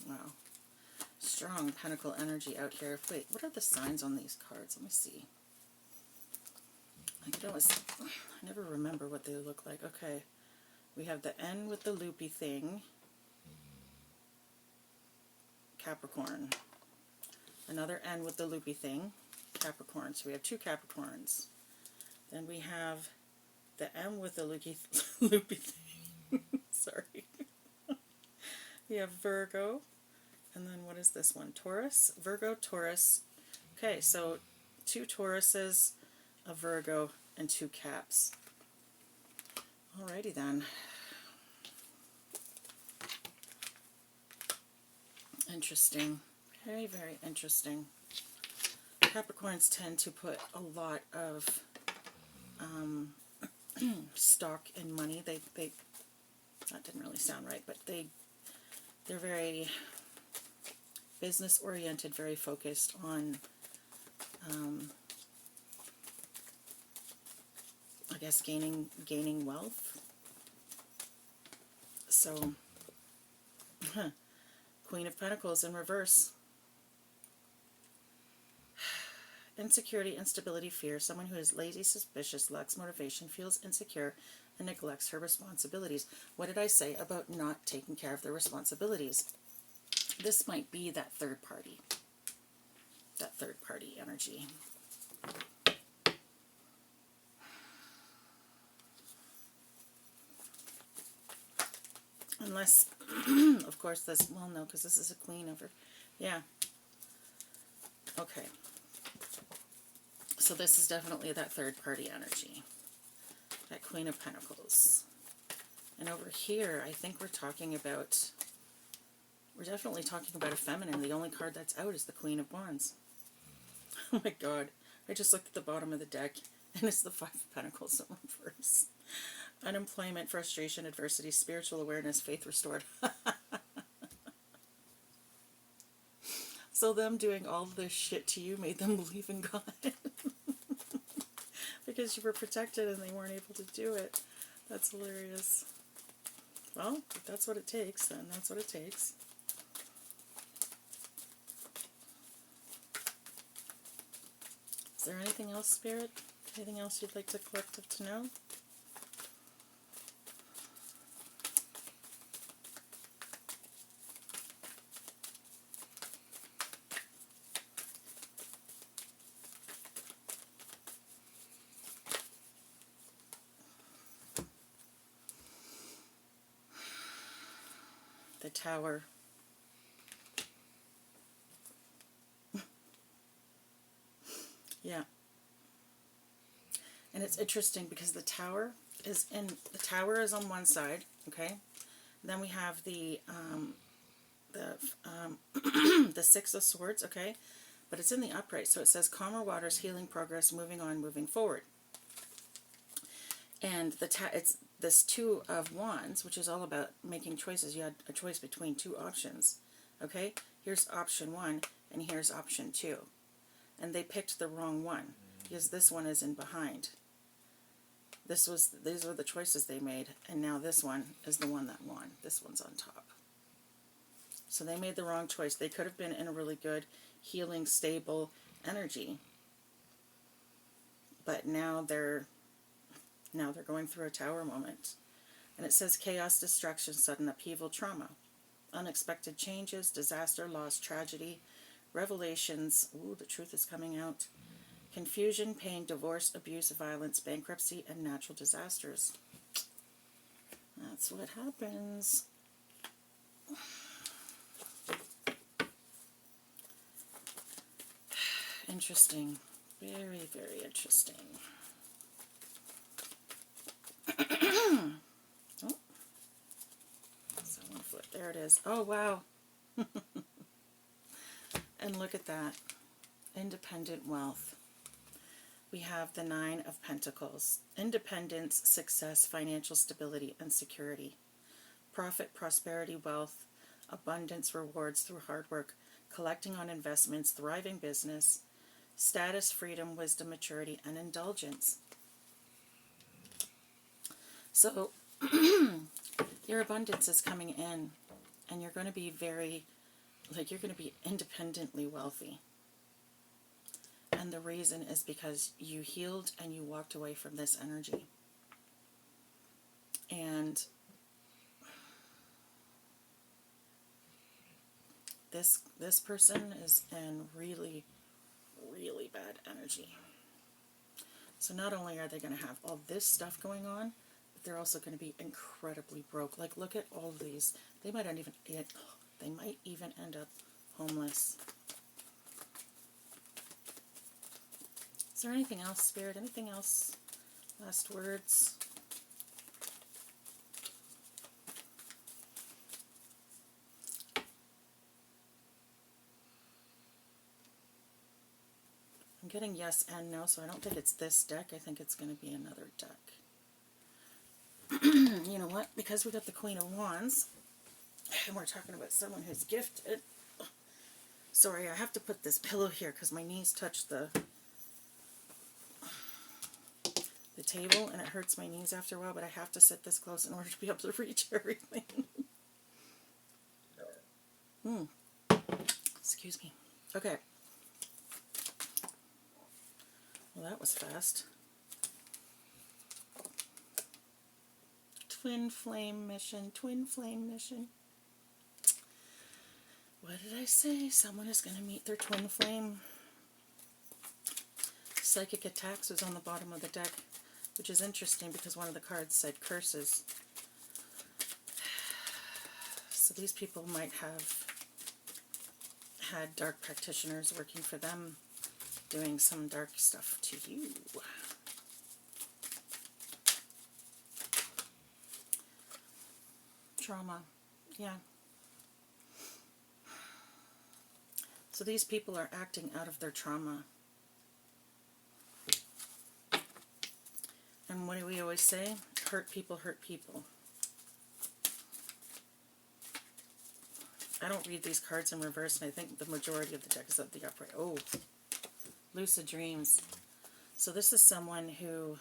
Wow. Strong pentacle energy out here. Wait, what are the signs on these cards? Let me see. I never remember what they look like. Okay. We have the N with the loopy thing. Capricorn. Another N with the loopy thing. Capricorn. So we have two Capricorns. Then we have the M with the loopy thing. Sorry. We have Virgo. And then what is this one? Taurus? Virgo, Taurus. Okay, so two Tauruses, a Virgo, and two Caps. Alrighty then. Interesting. Very, very interesting. Capricorns tend to put a lot of stock in money. They that didn't really sound right, but they're very business oriented, very focused on I guess gaining wealth. So Queen of Pentacles in reverse. Insecurity, instability, fear. Someone who is lazy, suspicious, lacks motivation, feels insecure, and neglects her responsibilities. What did I say about not taking care of their responsibilities? This might be that third party. That third party energy. Unless, of course, this, well, no, because this is a queen over, yeah. Okay. So this is definitely that third party energy. That Queen of Pentacles. And over here, I think we're definitely talking about a feminine. The only card that's out is the Queen of Wands. Oh my god. I just looked at the bottom of the deck, and it's the Five of Pentacles in reverse. Unemployment, frustration, adversity, spiritual awareness, faith restored. So them doing all this shit to you made them believe in God. Because you were protected and they weren't able to do it. That's hilarious. Well, if that's what it takes, then that's what it takes. Is there anything else, Spirit? Anything else you'd like the collective to know? The Tower. Yeah. And it's interesting because the Tower is on one side, okay? Then we have the the Six of Swords, okay? But it's in the upright, so it says calmer waters, healing progress, moving on, moving forward. And it's this Two of Wands, which is all about making choices. You had a choice between two options, okay? Here's option 1, and here's option 2. And they picked the wrong one, because this one is in behind. These were the choices they made, and now this one is the one that won. This one's on top. So they made the wrong choice. They could have been in a really good, healing, stable energy. But now they're going through a Tower moment. And it says chaos, destruction, sudden upheaval, trauma, unexpected changes, disaster, loss, tragedy, revelations, ooh, the truth is coming out, confusion, pain, divorce, abuse, violence, bankruptcy, and natural disasters. That's what happens. Interesting. Very, very interesting. Oh, someone flipped. There it is. Oh, wow. And look at that. Independent wealth. We have the Nine of Pentacles. Independence, success, financial stability, and security. Profit, prosperity, wealth, abundance, rewards through hard work, collecting on investments, thriving business, status, freedom, wisdom, maturity, and indulgence. So, your abundance is coming in, and you're going to be you're going to be independently wealthy. And the reason is because you healed and you walked away from this energy. And this person is in really, really bad energy. So not only are they going to have all this stuff going on, but they're also going to be incredibly broke. Like, look at all of these. They might even end up homeless. Is there anything else, Spirit? Anything else? Last words? I'm getting yes and no, so I don't think it's this deck. I think it's going to be another deck. You know what? Because we got the Queen of Wands, and we're talking about someone who's gifted. Sorry, I have to put this pillow here because my knees touch the table, and it hurts my knees after a while, but I have to sit this close in order to be able to reach everything. Excuse me. Okay. Well, that was fast. Twin flame mission, twin flame mission. What did I say? Someone is going to meet their twin flame. Psychic attacks was on the bottom of the deck, which is interesting because one of the cards said curses. these people might have had dark practitioners working for them, doing some dark stuff to you. Trauma. Yeah. So these people are acting out of their trauma. And what do we always say? Hurt people hurt people. I don't read these cards in reverse, and I think the majority of the deck is of the upright. Oh, lucid dreams. So this is someone who,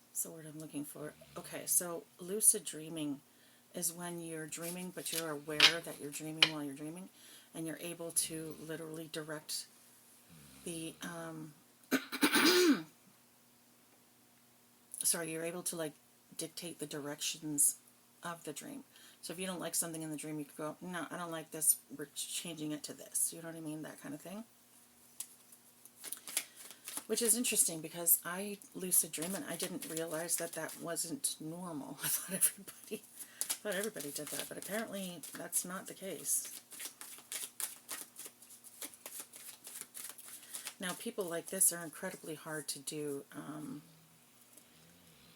what's the word I'm looking for? Okay, so lucid dreaming is when you're dreaming, but you're aware that you're dreaming while you're dreaming, and you're able to literally direct the, you're able to, like, dictate the directions of the dream. So if you don't like something in the dream, you could go, no, I don't like this, we're changing it to this. You know what I mean? That kind of thing. Which is interesting, because I lucid dream and I didn't realize that that wasn't normal. I thought everybody did that, but apparently that's not the case. Now, people like this are incredibly hard to do.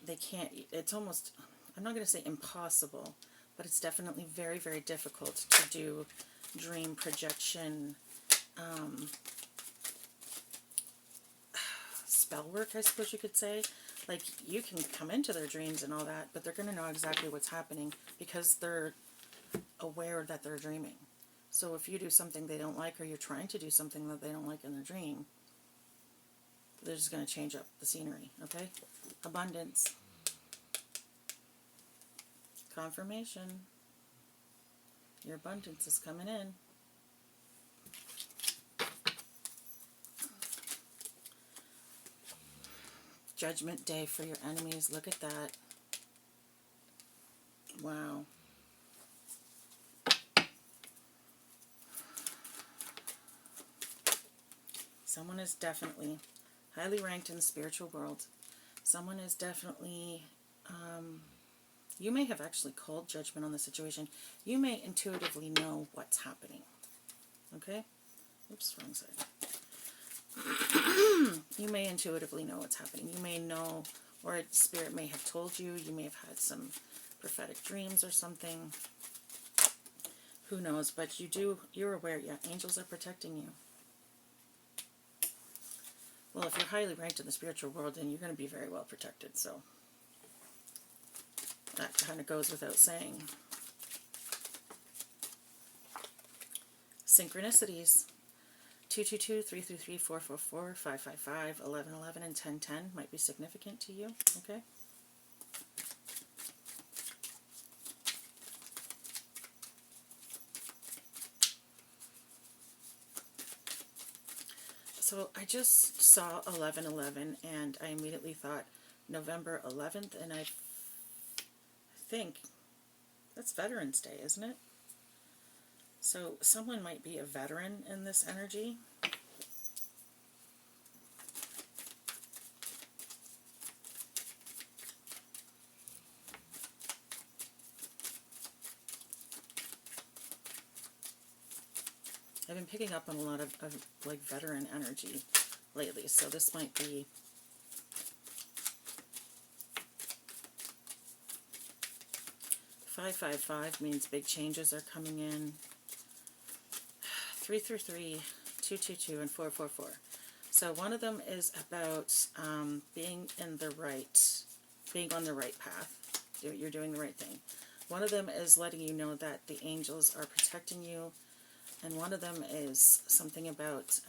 They can't, it's almost, I'm not going to say impossible, but it's definitely very, very difficult to do dream projection, spell work, I suppose you could say. Like, you can come into their dreams and all that, but they're going to know exactly what's happening because they're aware that they're dreaming. So if you do something they don't like, or you're trying to do something that they don't like in their dream, they're just going to change up the scenery, okay? Abundance. Confirmation. Your abundance is coming in. Judgment day for your enemies. Look at that. Wow. Someone is definitely highly ranked in the spiritual world. Someone is definitely, you may have actually called judgment on the situation. You may intuitively know what's happening. Okay? Oops, wrong side. You may intuitively know what's happening. You may know, or spirit may have told you. You may have had some prophetic dreams or something. Who knows? But you're aware. Yeah, angels are protecting you. Well, if you're highly ranked in the spiritual world, then you're going to be very well protected. So that kind of goes without saying. Synchronicities. 222, 333, 444, 555, 1111, and 1010 might be significant to you, okay? So I just saw 1111, and I immediately thought November 11th, and I think that's Veterans Day, isn't it? So someone might be a veteran in this energy. I've been picking up on a lot of like veteran energy lately, so this might be $555 means big changes are coming in. 333, 222, and 444. So one of them is about being on the right path. You're doing the right thing. One of them is letting you know that the angels are protecting you. And one of them is something about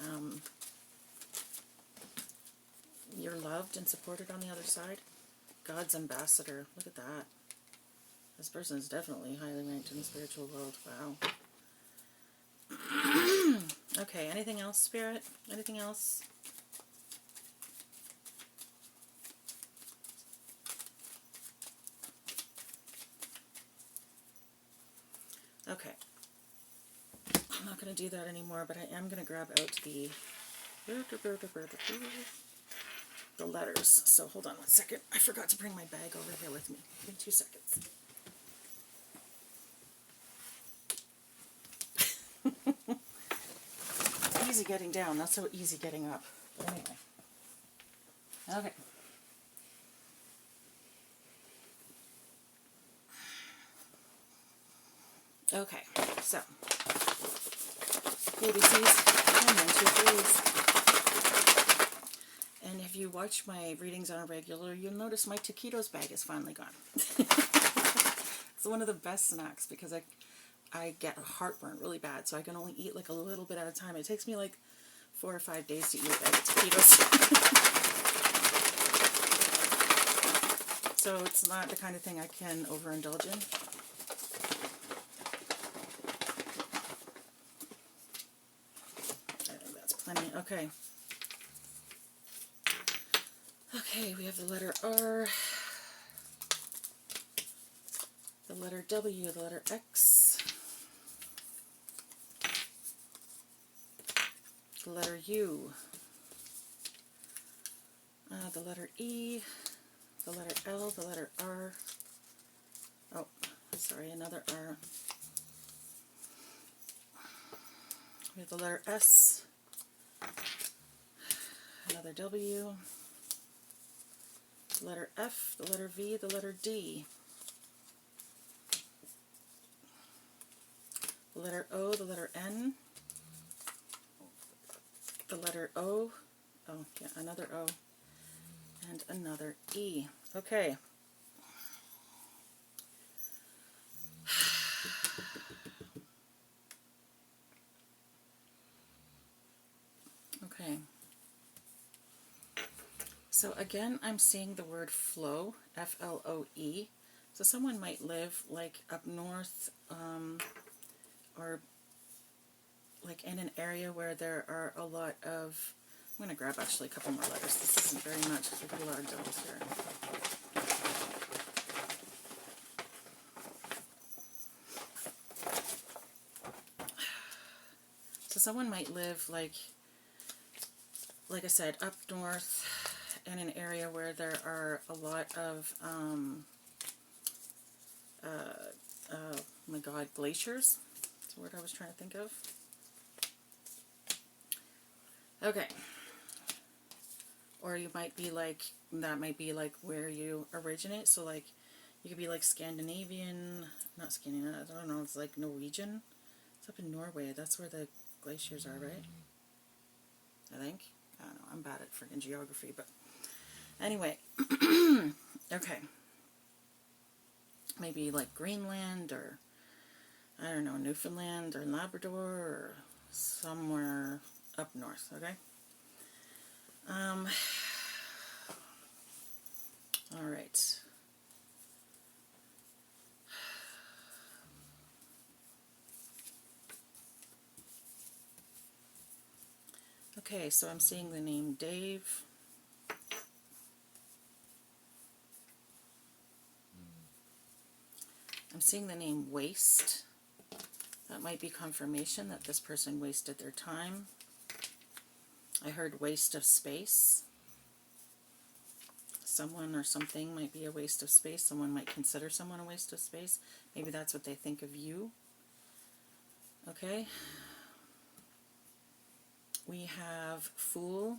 you're loved and supported on the other side. God's ambassador. Look at that. This person is definitely highly ranked in the spiritual world. Wow. Okay, anything else, Spirit? Anything else? Okay. I'm not going to do that anymore, but I am going to grab out the the letters. So hold on 1 second. I forgot to bring my bag over here with me. Give me 2 seconds. Easy getting down, not so easy getting up. But anyway. Okay. Okay, so ABCs and 1, 2, 3s. And if you watch my readings on a regular, you'll notice my taquitos bag is finally gone. It's one of the best snacks because I get heartburn really bad, so I can only eat like a little bit at a time. It takes me like 4 or 5 days to eat a bag of taquitos. So it's not the kind of thing I can overindulge in. I think that's plenty. Okay. Okay, we have the letter R, the letter W, the letter X, the letter U, the letter E, the letter L, the letter R, oh, sorry, another R, we have the letter S, another W, the letter F, the letter V, the letter D, the letter O, the letter N, the letter O, oh yeah, another O, and another E. Okay. Okay. So again, I'm seeing the word flow, F-L-O-E. So someone might live like up north, or like in an area where there are a lot of, I'm going to grab actually a couple more letters. This isn't very much, there's a lot of doubles here. So someone might live like I said, up north in an area where there are a lot of, oh my god, glaciers. That's the word I was trying to think of. Okay. Or you might be like, that might be like where you originate. So like, you could be like Scandinavian, not Scandinavian, I don't know, it's like Norwegian. It's up in Norway. That's where the glaciers are, right? I think. I don't know, I'm bad at friggin' geography, but anyway. Okay. Maybe like Greenland, or I don't know, Newfoundland or Labrador, or somewhere up north, okay? Alright. Okay, so I'm seeing the name Dave. I'm seeing the name Waste. That might be confirmation that this person wasted their time. I heard waste of space. Someone or something might be a waste of space. Someone might consider someone a waste of space. Maybe that's what they think of you. Okay. We have fool.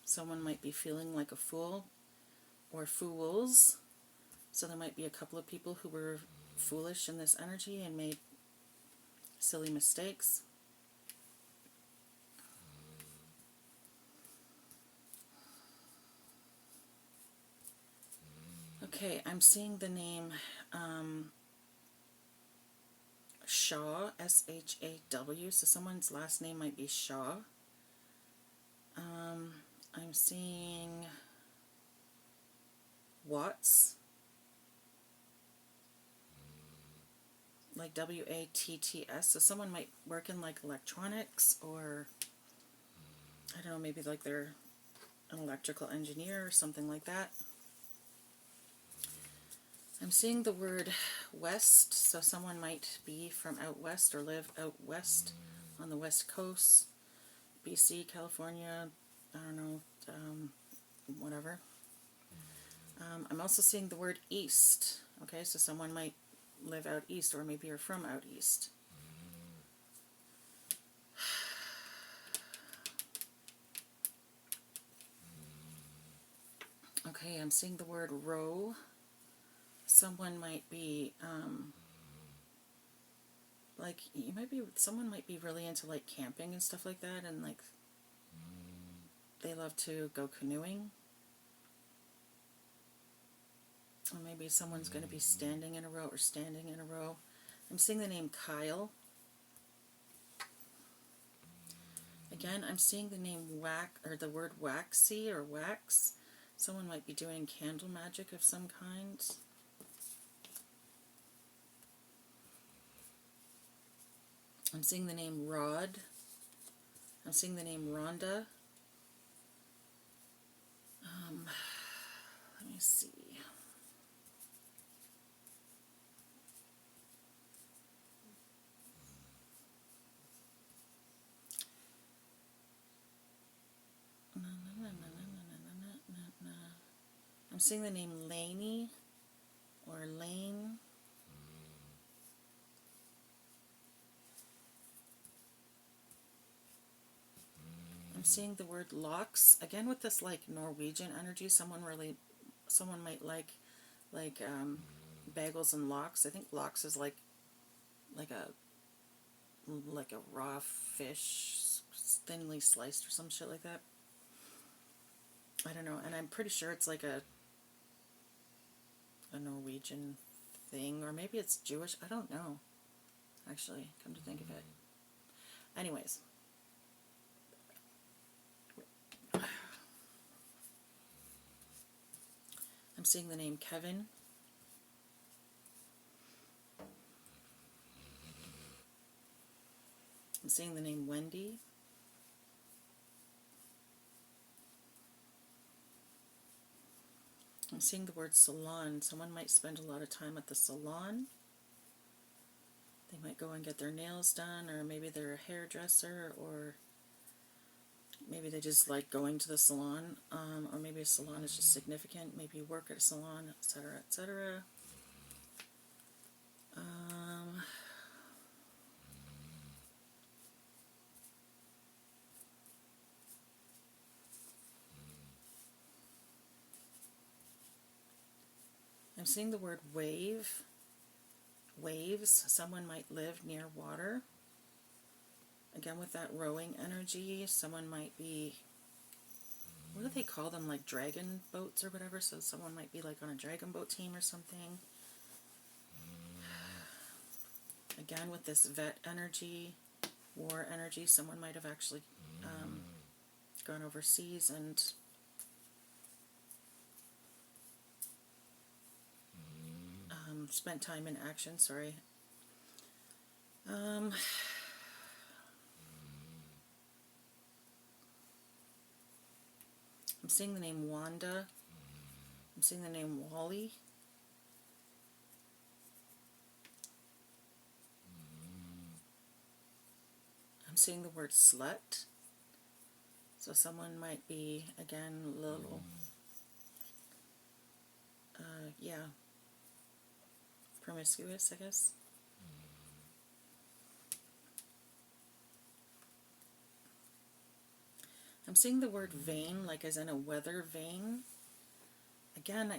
Someone might be feeling like a fool, or fools. So there might be a couple of people who were foolish in this energy and made silly mistakes. Okay, I'm seeing the name Shaw, S-H-A-W, so someone's last name might be Shaw. I'm seeing Watts, like W-A-T-T-S, so someone might work in like electronics, or I don't know, maybe like they're an electrical engineer or something like that. I'm seeing the word west, so someone might be from out west or live out west on the west coast, BC, California, I don't know, whatever. I'm also seeing the word east. Okay, so someone might live out east, or maybe you're from out east. Okay, I'm seeing the word row. Someone might be, someone might be really into like camping and stuff like that, and like they love to go canoeing. Or maybe someone's going to be standing in a row or standing in a row. I'm seeing the name Kyle. Again, I'm seeing the name the word waxy or wax. Someone might be doing candle magic of some kind. I'm seeing the name Rod. I'm seeing the name Rhonda. Let me see. I'm seeing the name Laney or Lane. I'm seeing the word locks again with this like Norwegian energy. Someone might like bagels and lox. I think lox is like a raw fish, thinly sliced or some shit like that. I don't know, and I'm pretty sure it's like a Norwegian thing, or maybe it's Jewish. I don't know, actually, come to think of it. Anyways. I'm seeing the name Kevin. I'm seeing the name Wendy. I'm seeing the word salon. Someone might spend a lot of time at the salon. They might go and get their nails done, or maybe they're a hairdresser, or maybe they just like going to the salon, or maybe a salon is just significant. Maybe you work at a salon, etc., etc. I'm seeing the word wave. Waves. Someone might live near water. Again, with that rowing energy, someone might be, what do they call them, like dragon boats or whatever? So someone might be like on a dragon boat team or something. Again, with this vet energy, war energy, someone might have actually gone overseas and spent time in action, sorry. I'm seeing the name Wanda. I'm seeing the name Wally. I'm seeing the word slut. So someone might be, again, a little, promiscuous, I guess. I'm seeing the word vein, like as in a weather vane. Again,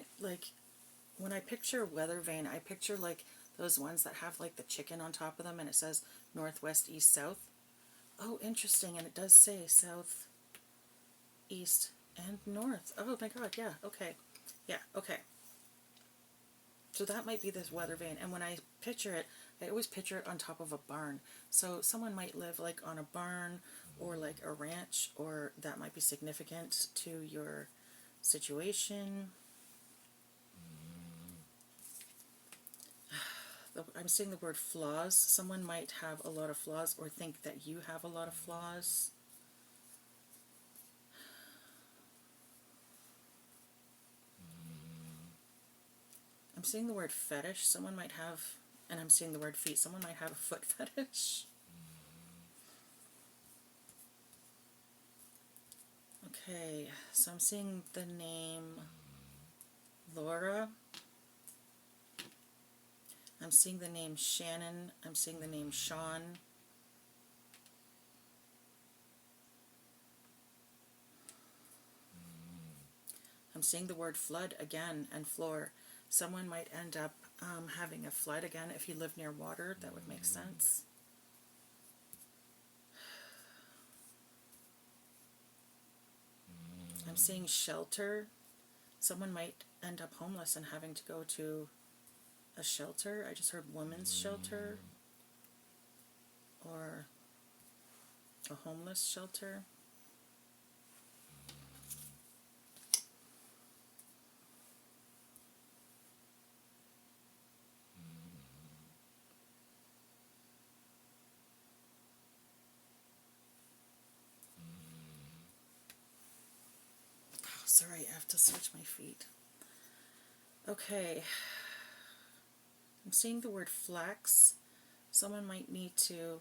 when I picture weather vane, I picture like those ones that have like the chicken on top of them and it says northwest, east, south. Oh, interesting, and it does say south, east, and north. Oh my god, yeah, okay. Yeah, okay. So that might be this weather vane, and when I picture it, I always picture it on top of a barn. So someone might live like on a barn or like a ranch, or that might be significant to your situation. I'm seeing the word flaws. Someone might have a lot of flaws or think that you have a lot of flaws. I'm seeing the word fetish. Someone might have, and I'm seeing the word feet. Someone might have a foot fetish. Okay, so I'm seeing the name Laura. I'm seeing the name Shannon. I'm seeing the name Sean. I'm seeing the word flood again and floor. Someone might end up having a flood again. If you live near water, that would make sense. I'm seeing shelter. Someone might end up homeless and having to go to a shelter. I just heard women's shelter or a homeless shelter. Oh, sorry, I have to switch my feet. Okay. I'm seeing the word flax. Someone might need to,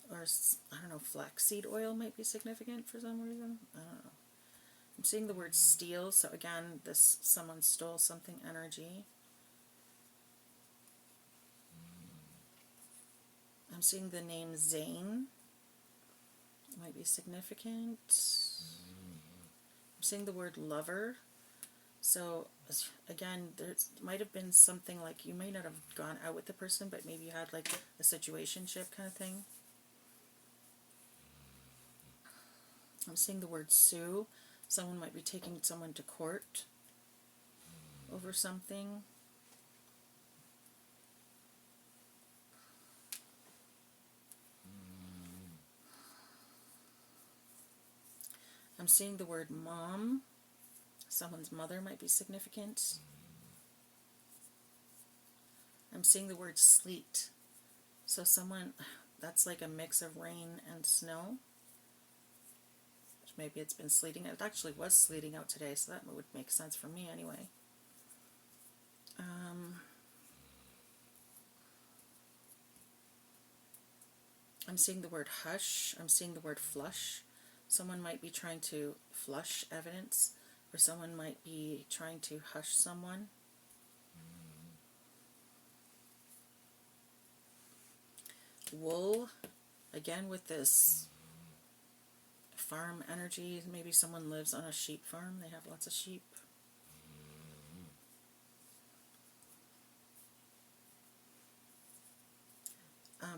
or I don't know, flaxseed oil might be significant for some reason. I don't know. I'm seeing the word steal, so again, this someone stole something energy. I'm seeing the name Zane. It might be significant. I'm seeing the word lover. So again, there might have been something like you may not have gone out with the person, but maybe you had like a situationship kind of thing. I'm seeing the word sue. Someone might be taking someone to court over something. I'm seeing the word mom. Someone's mother might be significant. I'm seeing the word sleet. So someone, that's like a mix of rain and snow. Maybe it's been sleeting. It actually was sleeting out today, so that would make sense for me anyway. I'm seeing the word hush. I'm seeing the word flush. Someone might be trying to flush evidence, or someone might be trying to hush someone. Wool, again with this farm energy. Maybe someone lives on a sheep farm. They have lots of sheep.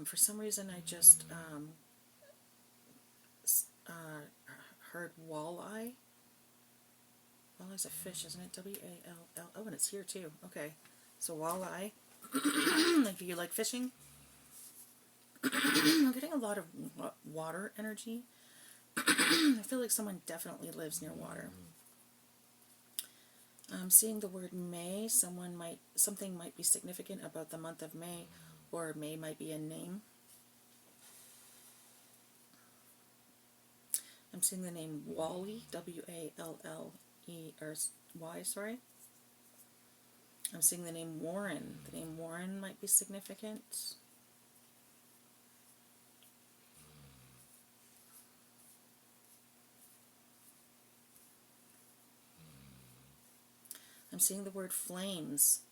For some reason, I just heard walleye. Walleye's a fish, isn't it? W-A-L-L. Oh, and it's here too. Okay, so walleye. If you like fishing, I'm getting a lot of water energy. I feel like someone definitely lives near water. I'm seeing the word May. Something might be significant about the month of May, or May might be a name. I'm seeing the name Wally, W-A-L-L-E-Y, sorry. I'm seeing the name Warren. The name Warren might be significant. I'm seeing the word flames.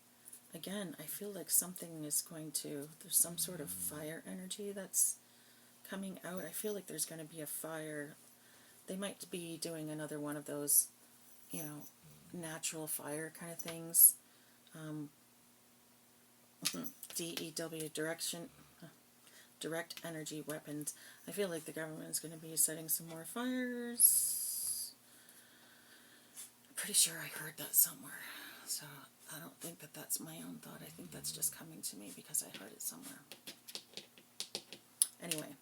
Again, I feel like something is going to, there's some sort of fire energy that's coming out. I feel like there's going to be a fire. They might be doing another one of those, natural fire kind of things. DEW, direct energy weapons. I feel like the government is going to be setting some more fires. I'm pretty sure I heard that somewhere. So I don't think that that's my own thought. I think that's just coming to me because I heard it somewhere. Anyway.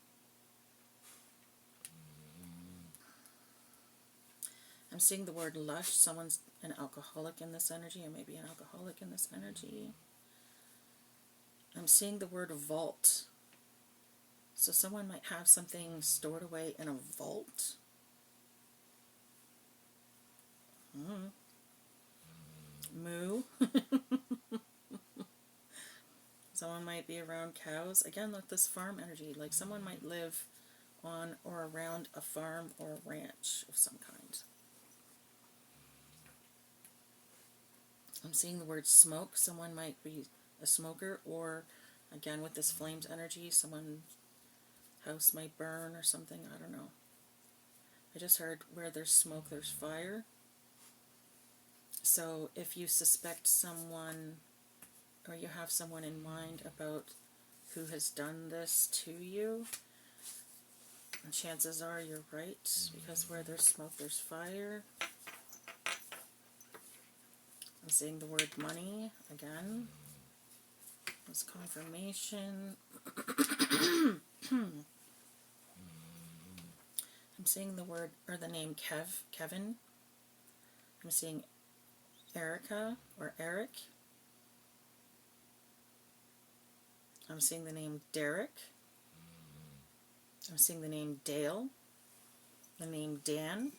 I'm seeing the word lush. Someone's an alcoholic in this energy, or maybe an alcoholic in this energy. I'm seeing the word vault. So someone might have something stored away in a vault. Moo. Someone might be around cows. Again, like this farm energy. Like someone might live on or around a farm or a ranch of some kind. I'm seeing the word smoke. Someone might be a smoker, or again with this flames energy, someone's house might burn or something. I don't know. I just heard where there's smoke, there's fire. So if you suspect someone, or you have someone in mind about who has done this to you, and chances are you're right, because where there's smoke, there's fire. I'm seeing the word money again. There's confirmation. I'm seeing the word, or the name Kevin. I'm seeing Erica or Eric. I'm seeing the name Derek. I'm seeing the name Dale. The name Dan.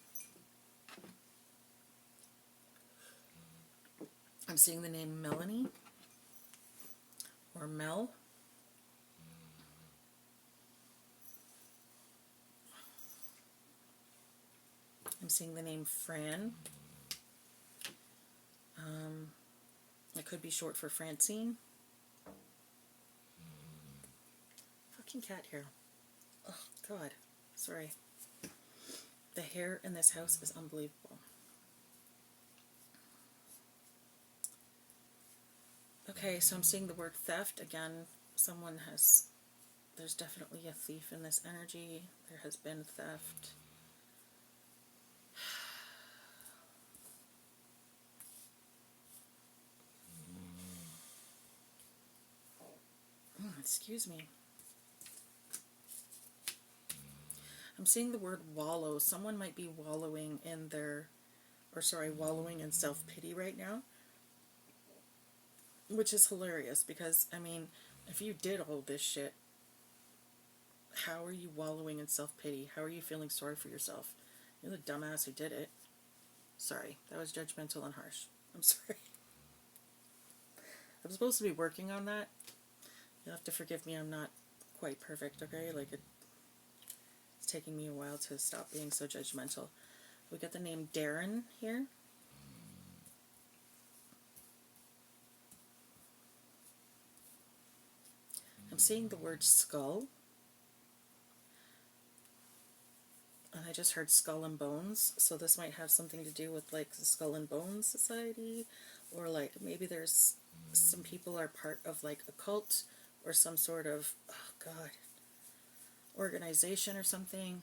I'm seeing the name Melanie or Mel. I'm seeing the name Fran. It could be short for Francine. Fucking cat hair. Oh, God. Sorry. The hair in this house is unbelievable. Okay, so I'm seeing the word theft. Again, there's definitely a thief in this energy. There has been theft. Excuse me. I'm seeing the word wallow. Someone might be wallowing in wallowing in self-pity right now. Which is hilarious because, I mean, if you did all this shit, how are you wallowing in self-pity? How are you feeling sorry for yourself? You're the dumbass who did it. Sorry, that was judgmental and harsh. I'm sorry. I'm supposed to be working on that. You'll have to forgive me, I'm not quite perfect, okay? Like, it's taking me a while to stop being so judgmental. We got the name Darren here. I'm seeing the word skull. And I just heard skull and bones, so this might have something to do with, like, the Skull and Bones Society, or, like, maybe there's some people are part of, like, a cult, or some sort of, oh God, organization or something.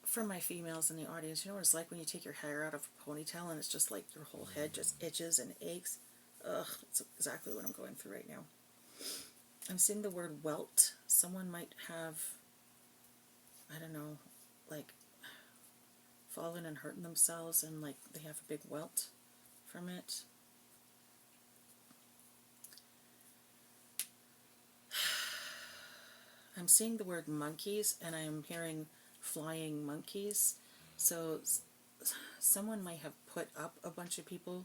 For my females in the audience, you know what it's like when you take your hair out of a ponytail and it's just like your whole head just itches and aches? Ugh, it's exactly what I'm going through right now. I'm seeing the word welt. Someone might have, I don't know, like, fallen and hurting themselves and, like, they have a big welt from it. I'm seeing the word monkeys, and I'm hearing flying monkeys. So someone might have put up a bunch of people,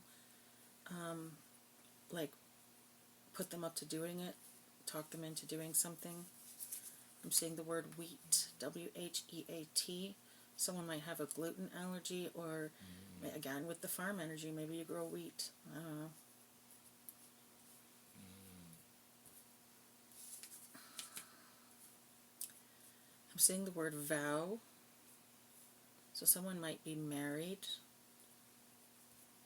like, put them up to doing it, talk them into doing something. I'm seeing the word wheat, W-H-E-A-T. Someone might have a gluten allergy, or, again, with the farm energy, maybe you grow wheat. I don't know. I'm seeing the word vow. So someone might be married.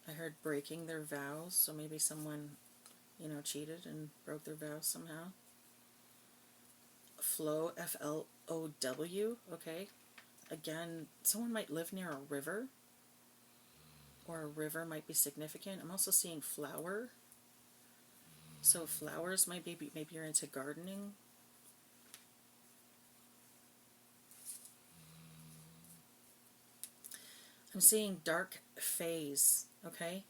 I heard breaking their vows, so maybe someone, you know, cheated and broke their vows somehow. Flow, F-L-O-W, okay. Again, someone might live near a river, or a river might be significant. I'm also seeing flower. So flowers might be, maybe you're into gardening. I'm seeing dark phase, okay?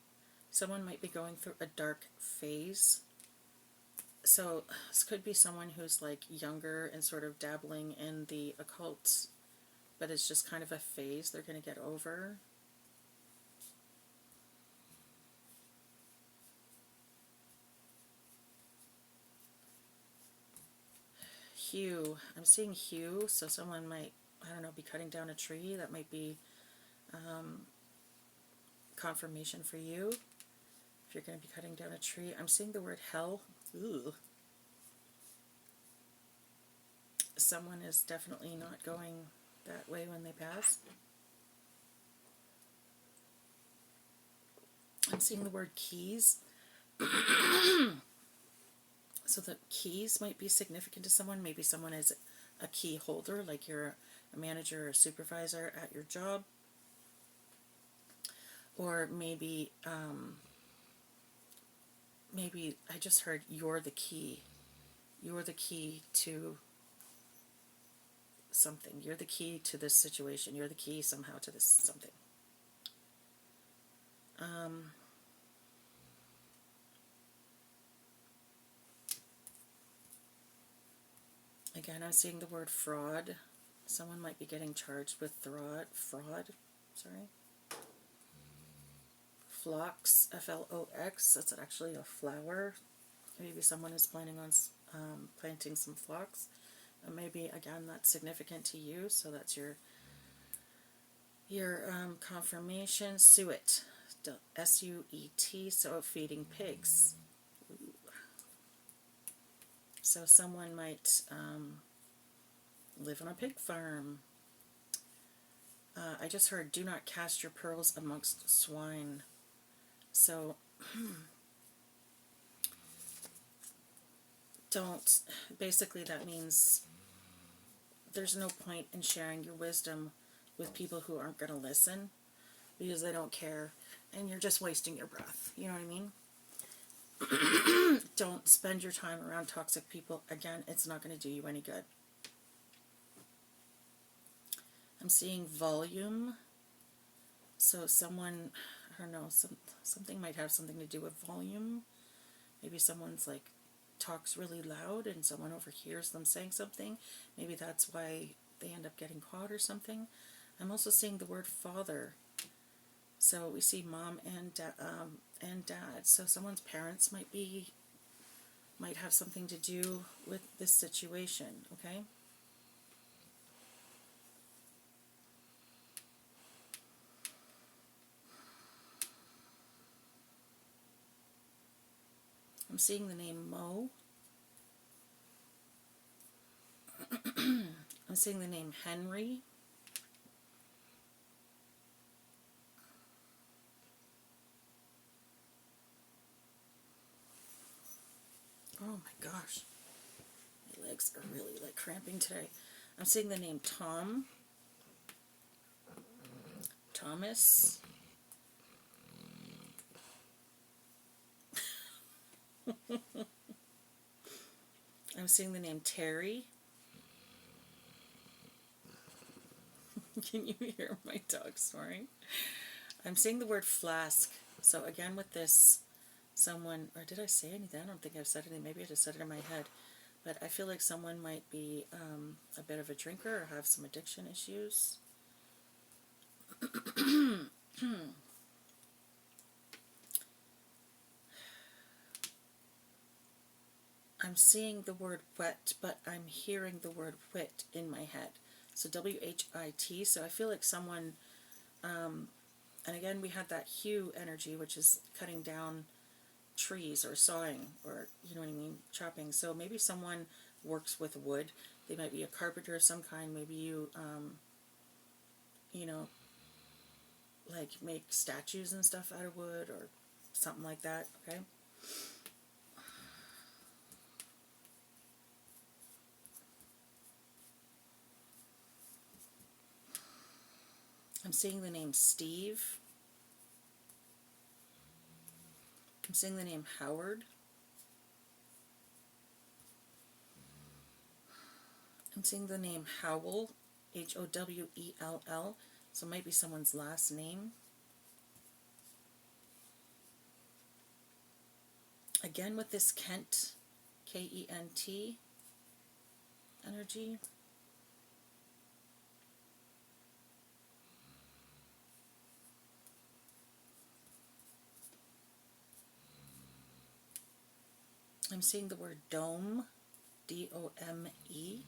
Someone might be going through a dark phase. So this could be someone who's, like, younger and sort of dabbling in the occult, but it's just kind of a phase they're going to get over. hue. I'm seeing hue, so someone might, I don't know, be cutting down a tree. That might be confirmation for you. If you're going to be cutting down a tree. I'm seeing the word hell. Ooh. Someone is definitely not going that way when they pass. I'm seeing the word keys. So the keys might be significant to someone. Maybe someone is a key holder, like you're a manager or a supervisor at your job. Or maybe, maybe I just heard you're the key. You're the key to something. You're the key to this situation. You're the key somehow to this something. Again, I'm seeing the word fraud. Someone might be getting charged with fraud. Phlox, F-L-O-X, that's actually a flower. Maybe someone is planning on planting some phlox. And maybe, again, that's significant to you, so that's your confirmation. Suet, S-U-E-T, so feeding pigs. Ooh. So someone might live on a pig farm. I just heard, do not cast your pearls amongst swine. So, don't, basically that means there's no point in sharing your wisdom with people who aren't going to listen because they don't care and you're just wasting your breath. You know what I mean? Don't spend your time around toxic people. Again, it's not going to do you any good. I'm seeing volume. So someone, I don't know, something might have something to do with volume. Maybe someone's like talks really loud and someone overhears them saying something. Maybe that's why they end up getting caught or something. I'm also seeing the word father. So we see mom and dad. So someone's parents might have something to do with this situation, okay? I'm seeing the name Mo. I'm seeing the name Henry. Oh my gosh. My legs are really like cramping today. I'm seeing the name Tom. Thomas. I'm seeing the name Terry. Can you hear my dog snoring? I'm seeing the word flask. So again with this, someone, or did I say anything? I don't think I've said anything. Maybe I just said it in my head. But I feel like someone might be a bit of a drinker or have some addiction issues. I'm seeing the word wet, but I'm hearing the word wit in my head. So W-H-I-T. So I feel like someone, and again we had that hue energy, which is cutting down trees or sawing or, you know what I mean, chopping. So maybe someone works with wood. They might be a carpenter of some kind. Maybe you, you know, like make statues and stuff out of wood or something like that, okay? I'm seeing the name Steve. I'm seeing the name Howard. I'm seeing the name Howell, H-O-W-E-L-L, so it might be someone's last name. Again with this Kent, K-E-N-T energy. I'm seeing the word dome. D-O-M-E.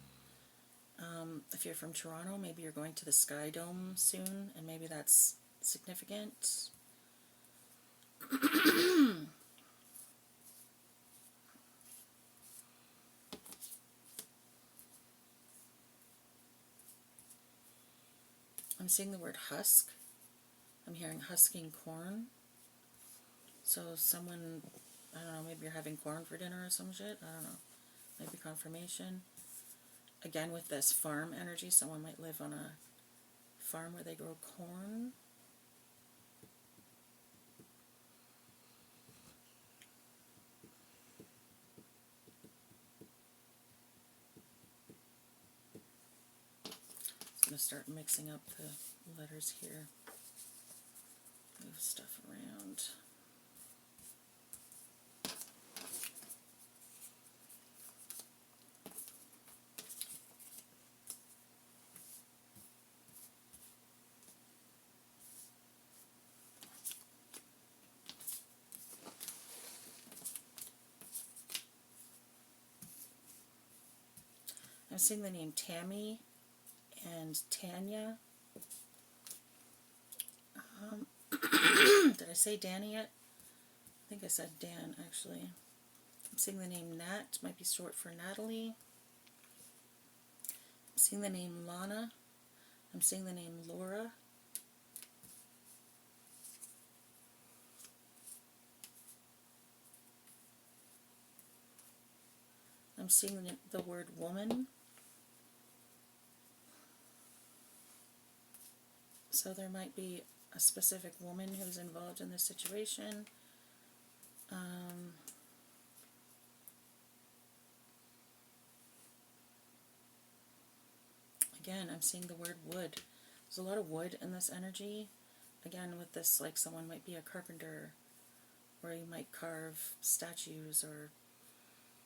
If you're from Toronto, maybe you're going to the Sky Dome soon, and maybe that's significant. I'm seeing the word husk. I'm hearing husking corn. So someone, I don't know, maybe you're having corn for dinner or some shit. I don't know. Maybe confirmation. Again, with this farm energy, someone might live on a farm where they grow corn. I'm going to start mixing up the letters here. Move stuff around. I'm seeing the name Tammy and Tanya. Did I say Danny yet? I think I said Dan, actually. I'm seeing the name Nat, might be short for Natalie. I'm seeing the name Lana. I'm seeing the name Laura. I'm seeing the word woman. So there might be a specific woman who's involved in this situation. Again, I'm seeing the word wood. There's a lot of wood in this energy. Again, with this, like someone might be a carpenter, or you might carve statues, or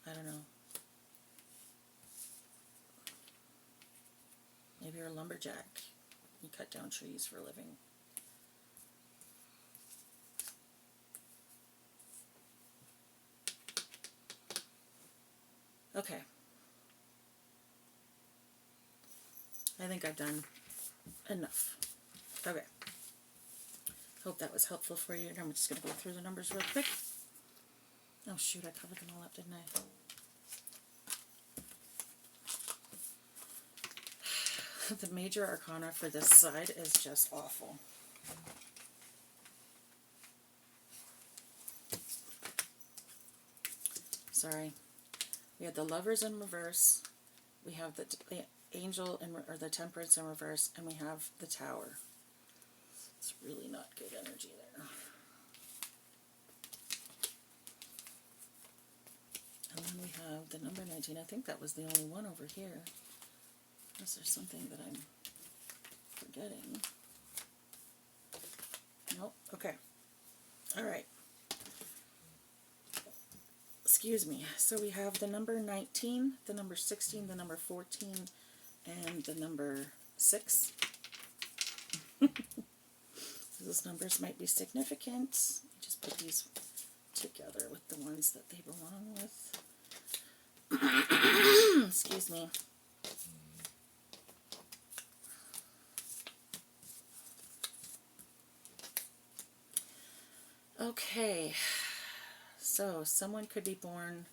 I don't know. Maybe you're a lumberjack. You cut down trees for a living. Okay. I think I've done enough. Okay. Hope that was helpful for you. I'm just going to go through the numbers real quick. Oh shoot, I covered them all up, didn't I? The major arcana for this side is just awful. Sorry. We had the Lovers in reverse. We have the Angel or the Temperance in reverse, and we have the Tower. It's really not good energy there. And then we have the number 19. I think that was the only one over here. Unless there's something that I'm forgetting. Nope. Okay. All right. Excuse me. So we have the number 19, the number 16, the number 14, and the number 6. Those numbers might be significant. Just put these together with the ones that they belong with. Excuse me. Okay, so someone could be born,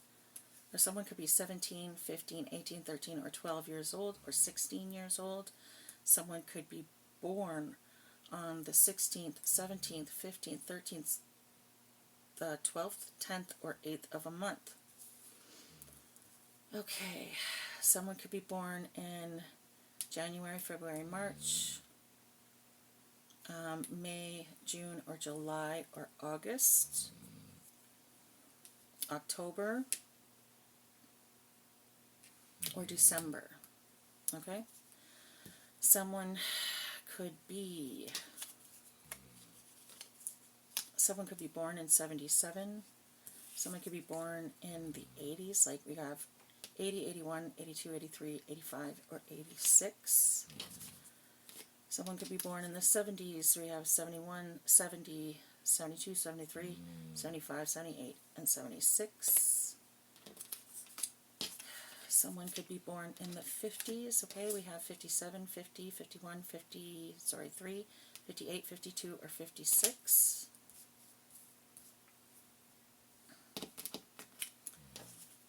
or someone could be 17, 15, 18, 13, or 12 years old, or 16 years old. Someone could be born on the 16th, 17th, 15th, 13th, the 12th, 10th, or 8th of a month. Okay, someone could be born in January, February, March, May, June, or July, or August, October, or December. Okay? Someone could be born in 77. Someone could be born in the 80s, like we have 80, 81, 82, 83, 85, or 86. Someone could be born in the 70s. We have 71, 70, 72, 73, 75, 78, and 76. Someone could be born in the 50s, okay? We have 57, 50, 51, 50, sorry, 3, 58, 52, or 56.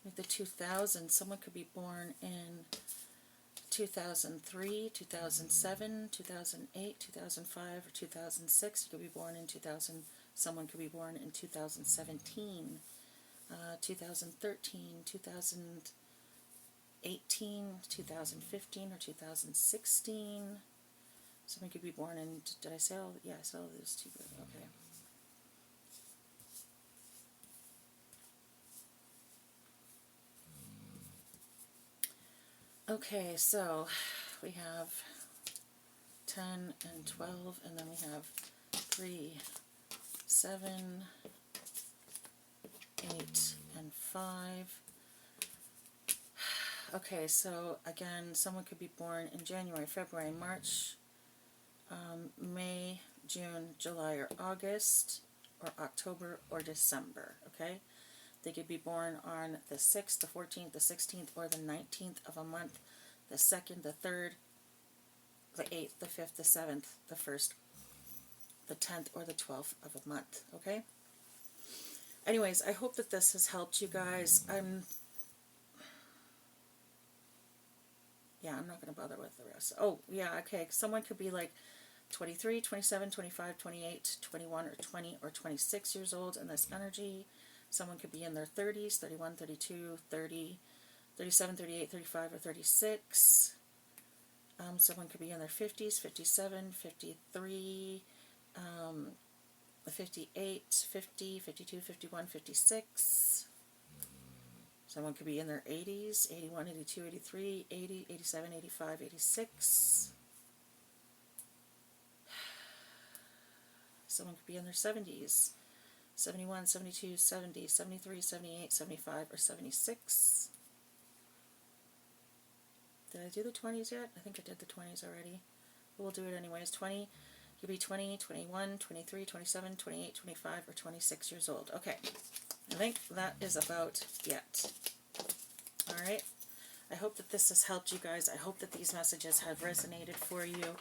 With the 2000s, someone could be born in 2003, 2007, 2008, 2005, or 2006. You could be born in 2000. Someone could be born in 2017, 2013, 2018, 2015, or 2016. Someone could be born in, did I say all? Yeah, I said all those two. Okay. Okay, so we have 10 and 12, and then we have 3, 7, 8, and 5. Okay, so again, someone could be born in January, February, March, May, June, July, or August, or October, or December, okay? They could be born on the 6th, the 14th, the 16th, or the 19th of a month, the 2nd, the 3rd, the 8th, the 5th, the 7th, the 1st, the 10th, or the 12th of a month, okay? Anyways, I hope that this has helped you guys. I'm not going to bother with the rest. Oh, yeah, okay. Someone could be like 23, 27, 25, 28, 21, or 20, or 26 years old in this energy. Someone could be in their 30s, 31, 32, 30, 37, 38, 35, or 36. Someone could be in their 50s, 57, 53, 58, 50, 52, 51, 56. Someone could be in their 80s, 81, 82, 83, 80, 87, 85, 86. Someone could be in their 70s, 71, 72, 70, 73, 78, 75, or 76. Did I do the 20s yet? I think I did the 20s already. We'll do it anyways. 20, you could be 20, 21, 23, 27, 28, 25, or 26 years old. Okay, I think that is about it. Alright, I hope that this has helped you guys. I hope that these messages have resonated for you.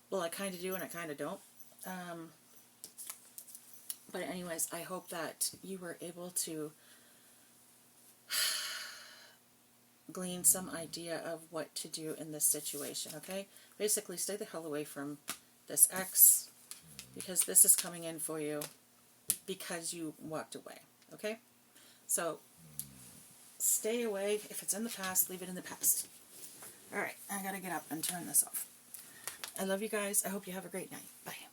Well, I kind of do and I kind of don't. But anyways, I hope that you were able to glean some idea of what to do in this situation, okay? Basically, stay the hell away from this ex, because this is coming in for you because you walked away, okay? So, stay away. If it's in the past, leave it in the past. Alright, I gotta get up and turn this off. I love you guys. I hope you have a great night. Bye.